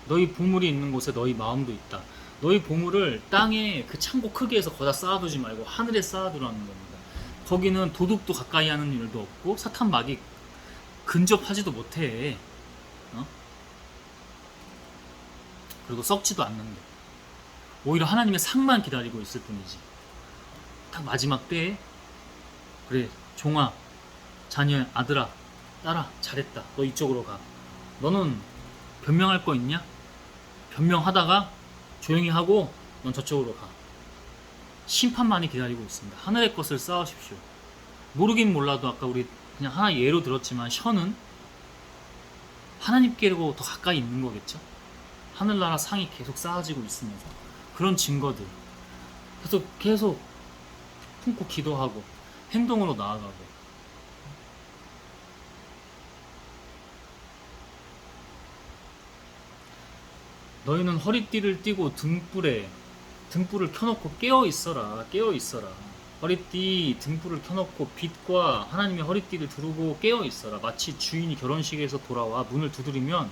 너희 보물이 있는 곳에 너희 마음도 있다. 너희 보물을 땅에 그 창고 크기에서 거기다 쌓아두지 말고 하늘에 쌓아두라는 겁니다. 거기는 도둑도 가까이 하는 일도 없고 사탄 마귀 근접하지도 못해. 어? 그리고 썩지도 않는데 오히려 하나님의 상만 기다리고 있을 뿐이지. 딱 마지막 때에, 그래 종아, 자녀, 아들아, 딸아, 잘했다. 너 이쪽으로 가. 너는 변명할 거 있냐? 변명하다가 조용히 하고 넌 저쪽으로 가. 심판만이 기다리고 있습니다. 하늘의 것을 쌓으십시오. 모르긴 몰라도 아까 우리 그냥 하나 예로 들었지만 셔는 하나님께로 더 가까이 있는 거겠죠. 하늘나라 상이 계속 쌓아지고 있으면서 그런 증거들 계속 품고 기도하고 행동으로 나아가고. 너희는 허리띠를 띠고 등불을 켜놓고 깨어있어라. 허리띠, 등불을 켜놓고 빛과 하나님의 허리띠를 두르고 깨어있어라. 마치 주인이 결혼식에서 돌아와 문을 두드리면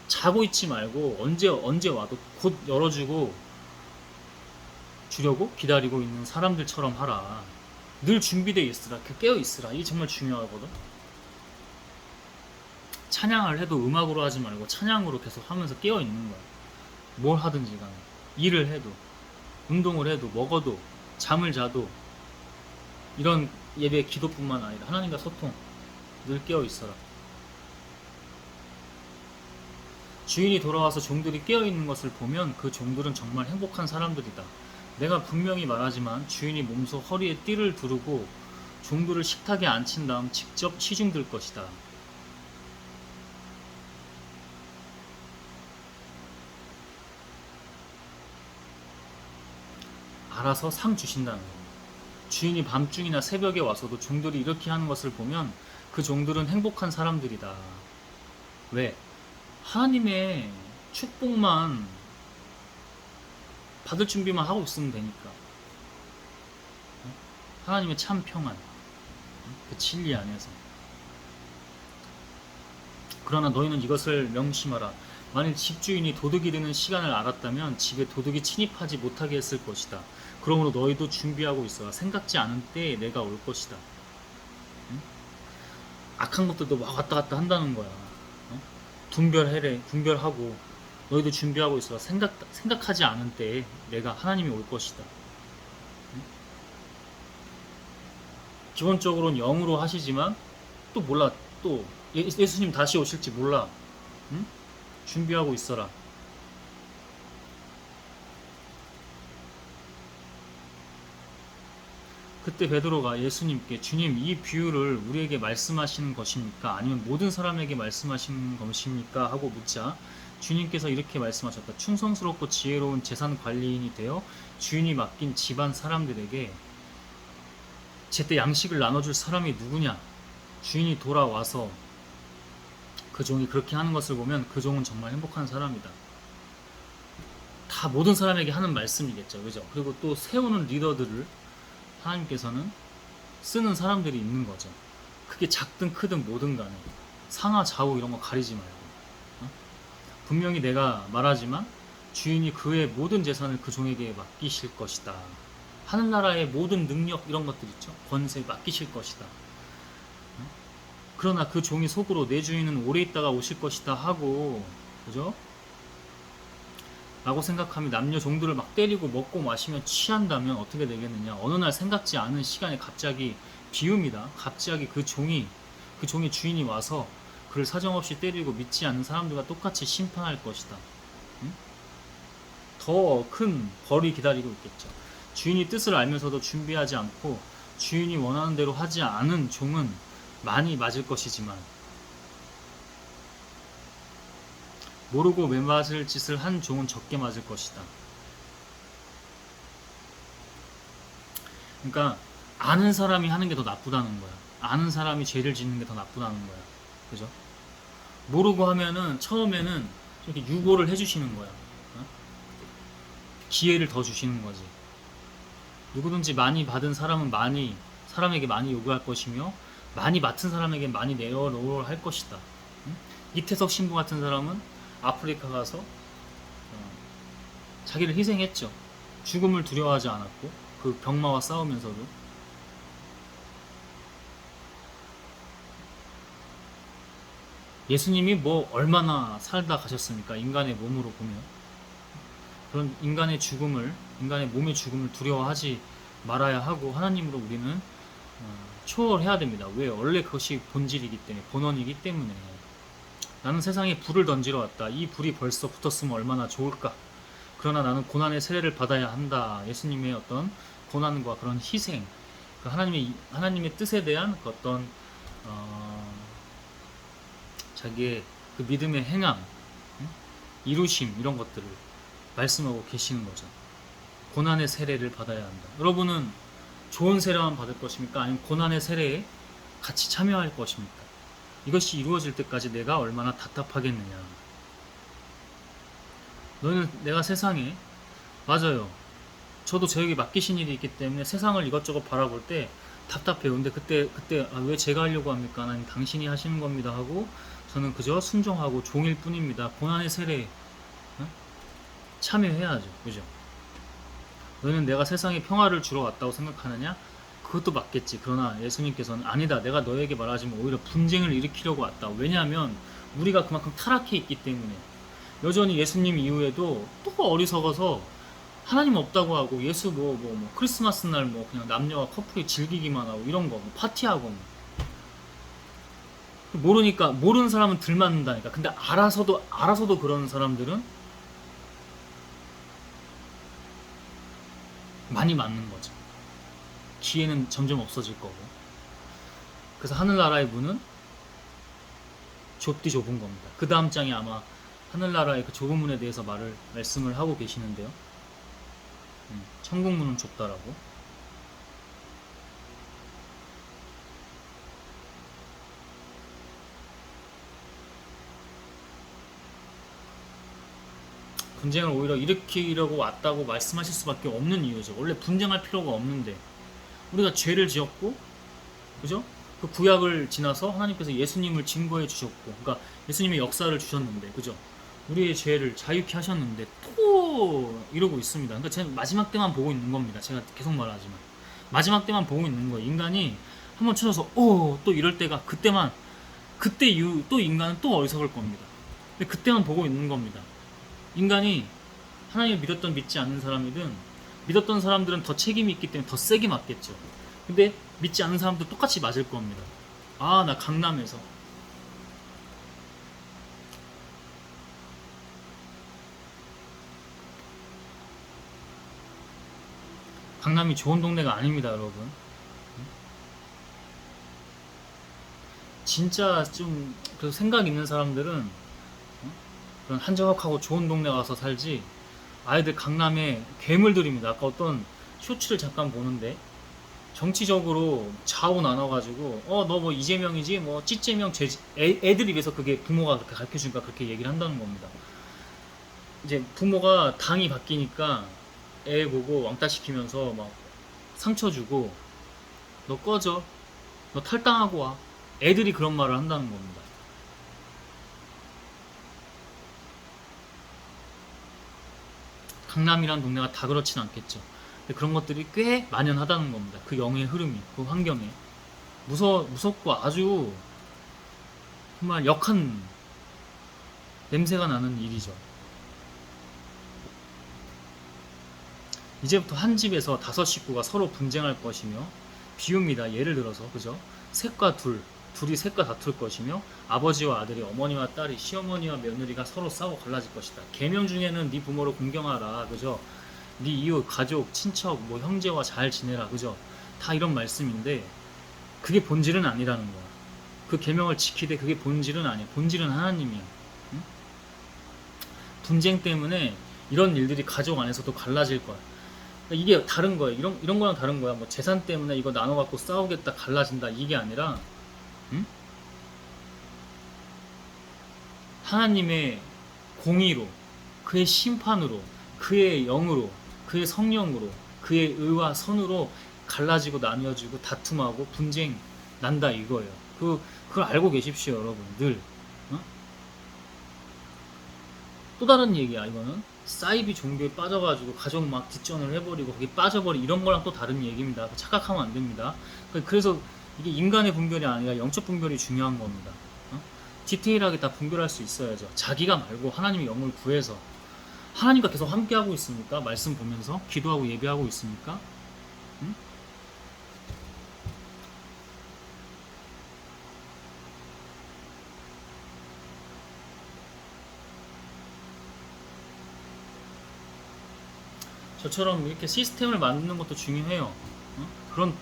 자고 있지 말고 언제 와도 곧 열어주고 주려고 기다리고 있는 사람들처럼 하라. 늘 준비되어 있으라. 깨어있으라. 이게 정말 중요하거든. 찬양을 해도 음악으로 하지 말고 찬양으로 계속 하면서 깨어있는 거야. 뭘 하든지 간에, 일을 해도, 운동을 해도, 먹어도, 잠을 자도, 이런 예배, 기도뿐만 아니라 하나님과 소통, 늘 깨어있어라. 주인이 돌아와서 종들이 깨어있는 것을 보면 그 종들은 정말 행복한 사람들이다. 내가 분명히 말하지만 주인이 몸소 허리에 띠를 두르고 종들을 식탁에 앉힌 다음 직접 치중들 것이다. 알아서 상 주신다는 겁니다. 주인이 밤중이나 새벽에 와서도 종들이 이렇게 하는 것을 보면 그 종들은 행복한 사람들이다. 왜? 하나님의 축복만 받을 준비만 하고 있으면 되니까. 하나님의 참 평안, 그 진리 안에서. 그러나 너희는 이것을 명심하라. 만일 집주인이 도둑이 드는 시간을 알았다면 집에 도둑이 침입하지 못하게 했을 것이다. 그러므로 너희도 준비하고 있어라. 생각지 않은 때에 내가 올 것이다. 응? 악한 것들도 막 왔다 갔다 한다는 거야. 분별하고 너희도 준비하고 있어라. 생각하지 않은 때에 내가 하나님이 올 것이다. 응? 기본적으로는 영으로 하시지만 또 몰라. 또 예수님 다시 오실지 몰라. 응? 준비하고 있어라. 그때 베드로가 예수님께 주님 이 비유를 우리에게 말씀하시는 것입니까? 아니면 모든 사람에게 말씀하시는 것입니까? 하고 묻자 주님께서 이렇게 말씀하셨다. 충성스럽고 지혜로운 재산 관리인이 되어 주인이 맡긴 집안 사람들에게 제때 양식을 나눠줄 사람이 누구냐? 주인이 돌아와서 그 종이 그렇게 하는 것을 보면 그 종은 정말 행복한 사람이다. 다 모든 사람에게 하는 말씀이겠죠. 그죠? 그리고 또 세우는 리더들을 하나님께서는 쓰는 사람들이 있는 거죠. 그게 작든 크든 뭐든 간에 상하 좌우 이런 거 가리지 말고 분명히 내가 말하지만 주인이 그의 모든 재산을 그 종에게 맡기실 것이다. 하늘나라의 모든 능력 이런 것들 있죠. 권세 맡기실 것이다. 그러나 그 종이 속으로 내 주인은 오래 있다가 오실 것이다 하고 그죠? 라고 생각하며 남녀 종들을 막 때리고 먹고 마시며 취한다면 어떻게 되겠느냐. 어느 날 생각지 않은 시간에 갑자기 비웁니다. 갑자기 그 종의 주인이 와서 그를 사정없이 때리고 믿지 않는 사람들과 똑같이 심판할 것이다. 응? 더 큰 벌이 기다리고 있겠죠. 주인이 뜻을 알면서도 준비하지 않고 주인이 원하는 대로 하지 않은 종은 많이 맞을 것이지만 모르고 매맞을 짓을 한 종은 적게 맞을 것이다. 그러니까 아는 사람이 하는 게 더 나쁘다는 거야. 아는 사람이 죄를 짓는 게 더 나쁘다는 거야. 그죠? 모르고 하면은 처음에는 이렇게 유보를 해주시는 거야. 어? 기회를 더 주시는 거지. 누구든지 많이 받은 사람은 사람에게 많이 요구할 것이며 많이 맡은 사람에게 많이 내어놓으려 할 것이다. 응? 이태석 신부 같은 사람은 아프리카 가서 자기를 희생했죠. 죽음을 두려워하지 않았고 그 병마와 싸우면서도 예수님이 뭐 얼마나 살다 가셨습니까? 인간의 몸으로 보면 그런 인간의 몸의 죽음을 두려워하지 말아야 하고 하나님으로 우리는 초월해야 됩니다. 왜? 원래 그것이 본질이기 때문에 본원이기 때문에 나는 세상에 불을 던지러 왔다. 이 불이 벌써 붙었으면 얼마나 좋을까? 그러나 나는 고난의 세례를 받아야 한다. 예수님의 어떤 고난과 그런 희생, 그 하나님의 뜻에 대한 그 어떤 자기의 그 믿음의 행함, 이루심 이런 것들을 말씀하고 계시는 거죠. 고난의 세례를 받아야 한다. 여러분은 좋은 세례만 받을 것입니까? 아니면 고난의 세례에 같이 참여할 것입니까? 이것이 이루어질 때까지 내가 얼마나 답답하겠느냐. 너는 내가 세상에 맞아요. 저도 저에게 맡기신 일이 있기 때문에 세상을 이것저것 바라볼 때 답답해요. 근데 그때 왜 제가 하려고 합니까? 하나님 당신이 하시는 겁니다 하고 저는 그저 순종하고 종일 뿐입니다. 고난의 세례에 참여해야죠. 그죠? 너는 내가 세상에 평화를 주러 왔다고 생각하느냐? 그것도 맞겠지. 그러나 예수님께서는 아니다. 내가 너에게 말하지만 오히려 분쟁을 일으키려고 왔다. 왜냐하면 우리가 그만큼 타락해 있기 때문에 여전히 예수님 이후에도 또 어리석어서 하나님 없다고 하고 예수 크리스마스 날 그냥 남녀와 커플이 즐기기만 하고 이런 거 파티하고 모르니까 모르는 사람은 들 맞는다니까. 근데 알아서도 그런 사람들은 많이 맞는 거죠. 기회는 점점 없어질 거고. 그래서 하늘나라의 문은 좁디 좁은 겁니다. 그 다음 장에 아마 하늘나라의 그 좁은 문에 대해서 말씀을 하고 계시는데요. 천국 문은 좁다라고. 분쟁을 오히려 일으키려고 왔다고 말씀하실 수밖에 없는 이유죠. 원래 분쟁할 필요가 없는데 우리가 죄를 지었고, 그죠? 그 구약을 지나서 하나님께서 예수님을 증거해 주셨고, 그러니까 예수님의 역사를 주셨는데, 그죠? 우리의 죄를 자유케 하셨는데 또 이러고 있습니다. 그러니까 제가 마지막 때만 보고 있는 겁니다. 제가 계속 말하지만 마지막 때만 보고 있는 거예요. 인간이 한번 쳐져서 또 이럴 때가 그때 이후 또 인간은 또 어리석을 겁니다. 근데 그때만 보고 있는 겁니다. 인간이 하나님을 믿지 않는 사람이든 믿었던 사람들은 더 책임이 있기 때문에 더 세게 맞겠죠. 근데 믿지 않는 사람도 똑같이 맞을 겁니다. 나 강남에서 강남이 좋은 동네가 아닙니다, 여러분. 진짜 좀 그 생각 있는 사람들은 그런 한적하고 좋은 동네 가서 살지. 아이들 강남에 괴물들입니다. 아까 어떤 쇼츠를 잠깐 보는데 정치적으로 좌우 나눠가지고 너 뭐 이재명이지 뭐 찌재명 애들 입에서 그게 부모가 그렇게 가르쳐주니까 그렇게 얘기를 한다는 겁니다. 이제 부모가 당이 바뀌니까 애 보고 왕따 시키면서 막 상처 주고 너 꺼져, 너 탈당하고 와, 애들이 그런 말을 한다는 겁니다. 강남이란 동네가 다 그렇진 않겠죠. 근데 그런 것들이 꽤 만연하다는 겁니다. 그 영의 흐름이, 그 환경에. 무섭고 아주 정말 역한 냄새가 나는 일이죠. 이제부터 한 집에서 5식구가 서로 분쟁할 것이며, 비웁니다. 예를 들어서, 그죠? 셋과 둘이 셋과 다툴 것이며, 아버지와 아들이, 어머니와 딸이, 시어머니와 며느리가 서로 싸워 갈라질 것이다. 계명 중에는 네 부모를 공경하라, 그죠? 네 이웃, 가족, 친척, 뭐 형제와 잘 지내라, 그죠? 다 이런 말씀인데 그게 본질은 아니라는 거야. 그 계명을 지키되 그게 본질은 아니야. 본질은 하나님이야. 응? 분쟁 때문에 이런 일들이 가족 안에서도 갈라질 거야. 그러니까 이게 다른 거예요. 이런 거랑 다른 거야. 뭐 재산 때문에 이거 나눠 갖고 싸우겠다, 갈라진다 이게 아니라, 응? 하나님의 공의로, 그의 심판으로, 그의 영으로, 그의 성령으로, 그의 의와 선으로 갈라지고 나뉘어지고 다툼하고 분쟁 난다 이거예요. 그걸 알고 계십시오, 여러분. 늘. 어? 또 다른 얘기야, 이거는. 사이비 종교에 빠져가지고 가족 막 뒷전을 해버리고 거기 빠져버리 이런 거랑 또 다른 얘기입니다. 착각하면 안 됩니다. 그래서 이게 인간의 분별이 아니라 영적 분별이 중요한 겁니다. 디테일하게 다 분별할 수 있어야죠. 자기가 말고 하나님의 영을 구해서. 하나님과 계속 함께하고 있습니까? 말씀 보면서 기도하고 예배하고 있습니까? 응? 저처럼 이렇게 시스템을 만드는 것도 중요해요. 그런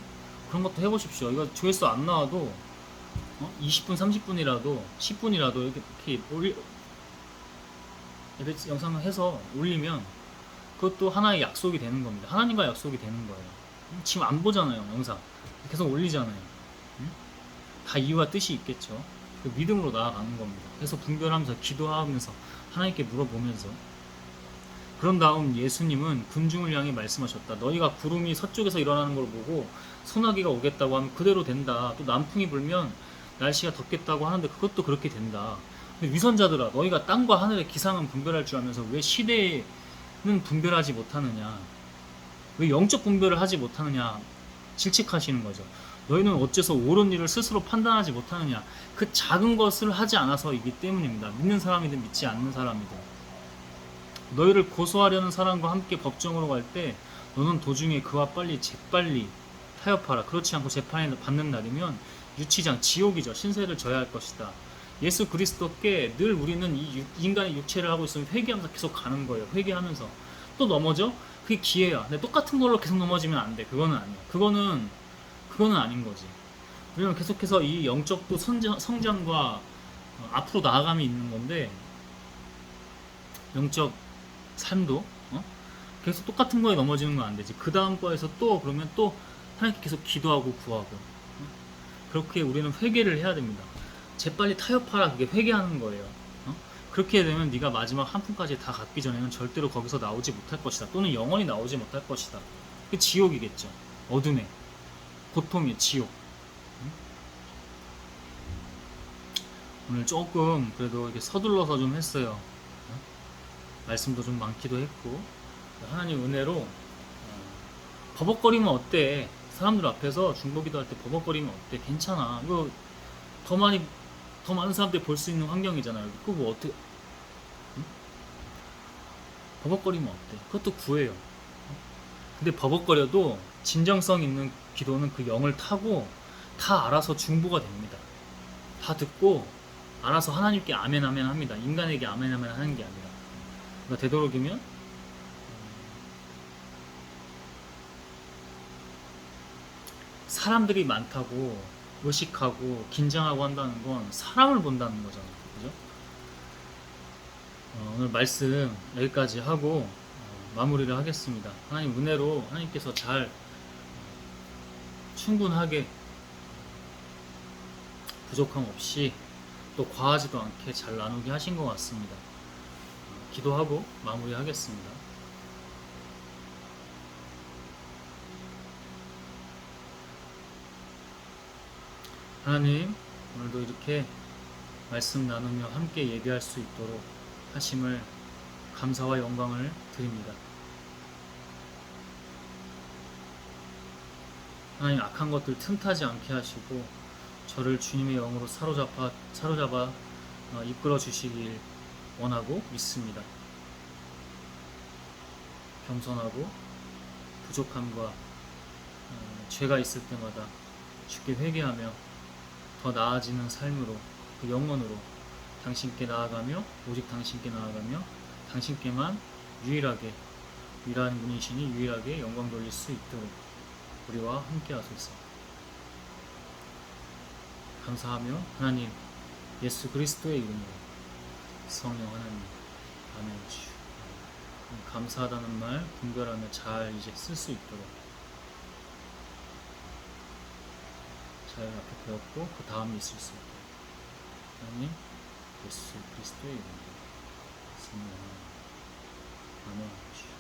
것도 해보십시오. 이거 조회수 안 나와도 20분, 30분이라도 10분이라도 이렇게 영상을 해서 올리면 그것도 하나의 약속이 되는 겁니다. 하나님과 약속이 되는 거예요. 지금 안 보잖아요, 영상. 계속 올리잖아요. 다 이유와 뜻이 있겠죠. 그 믿음으로 나아가는 겁니다. 계속 분별하면서 기도하면서 하나님께 물어보면서. 그런 다음 예수님은 군중을 향해 말씀하셨다. 너희가 구름이 서쪽에서 일어나는 걸 보고 소나기가 오겠다고 하면 그대로 된다. 또 남풍이 불면 날씨가 덥겠다고 하는데 그것도 그렇게 된다. 위선자들아, 너희가 땅과 하늘의 기상은 분별할 줄 알면서 왜 시대는 분별하지 못하느냐, 왜 영적 분별을 하지 못하느냐 질책하시는 거죠. 너희는 어째서 옳은 일을 스스로 판단하지 못하느냐. 그 작은 것을 하지 않아서이기 때문입니다. 믿는 사람이든 믿지 않는 사람이든. 너희를 고소하려는 사람과 함께 법정으로 갈 때 너는 도중에 그와 재빨리 타협하라. 그렇지 않고 재판에 받는 날이면 유치장, 지옥이죠. 신세를 져야 할 것이다. 예수 그리스도께 늘 우리는 이 인간의 육체를 하고 있으면 회개하면서 계속 가는 거예요. 회개하면서 또 넘어져? 그게 기회야. 근데 똑같은 걸로 계속 넘어지면 안 돼. 그거는 아니야. 그거는 아닌 거지. 왜냐면 계속해서 이 영적도 성장과 앞으로 나아감이 있는 건데, 영적 삶도 계속 똑같은 거에 넘어지는 건 안 되지. 그 다음 거에서 또 그러면 또 하나님께 계속 기도하고 구하고, 그렇게 우리는 회개를 해야 됩니다. 재빨리 타협하라, 그게 회개하는 거예요. 그렇게 되면 네가 마지막 한 푼까지 다 갚기 전에는 절대로 거기서 나오지 못할 것이다. 또는 영원히 나오지 못할 것이다. 그 지옥이겠죠. 어둠의 고통의 지옥. 오늘 조금 그래도 이렇게 서둘러서 좀 했어요. 말씀도 좀 많기도 했고, 하나님 은혜로 버벅거리면 어때? 사람들 앞에서 중보기도 할 때 버벅거리면 어때? 괜찮아. 이거 더 많은 사람들이 볼 수 있는 환경이잖아요. 그거 뭐 어떻게? 응? 버벅거리면 어때? 그것도 구해요. 근데 버벅거려도 진정성 있는 기도는 그 영을 타고 다 알아서 중보가 됩니다. 다 듣고 알아서 하나님께 아멘 아멘 합니다. 인간에게 아멘 아멘 하는 게 아니라. 그러니까 되도록이면 사람들이 많다고 의식하고 긴장하고 한다는 건 사람을 본다는 거잖아요. 그죠? 오늘 말씀 여기까지 하고 마무리를 하겠습니다. 하나님 은혜로 하나님께서 잘 충분하게 부족함 없이 또 과하지도 않게 잘 나누게 하신 것 같습니다. 기도하고 마무리하겠습니다. 하나님, 오늘도 이렇게 말씀 나누며 함께 예배할 수 있도록 하심을 감사와 영광을 드립니다. 하나님, 악한 것들 틈타지 않게 하시고 저를 주님의 영으로 사로잡아 이끌어 주시길 원하고 믿습니다. 겸손하고 부족함과 죄가 있을 때마다 주께 회개하며 더 나아지는 삶으로, 그 영혼으로 당신께 나아가며 오직 당신께 나아가며 당신께만 유일한 분이시니 유일하게 영광 돌릴 수 있도록 우리와 함께 하소서. 감사하며 하나님 예수 그리스도의 이름으로 성령 하나님 아멘. 주 감사하다는 말 분별하며 잘 이제 쓸 수 있도록 잘 앞에 배웠고 그 다음에 있을 수 있도록 하나님 예수 그리스도의 이름으로 성령 하나님 아멘.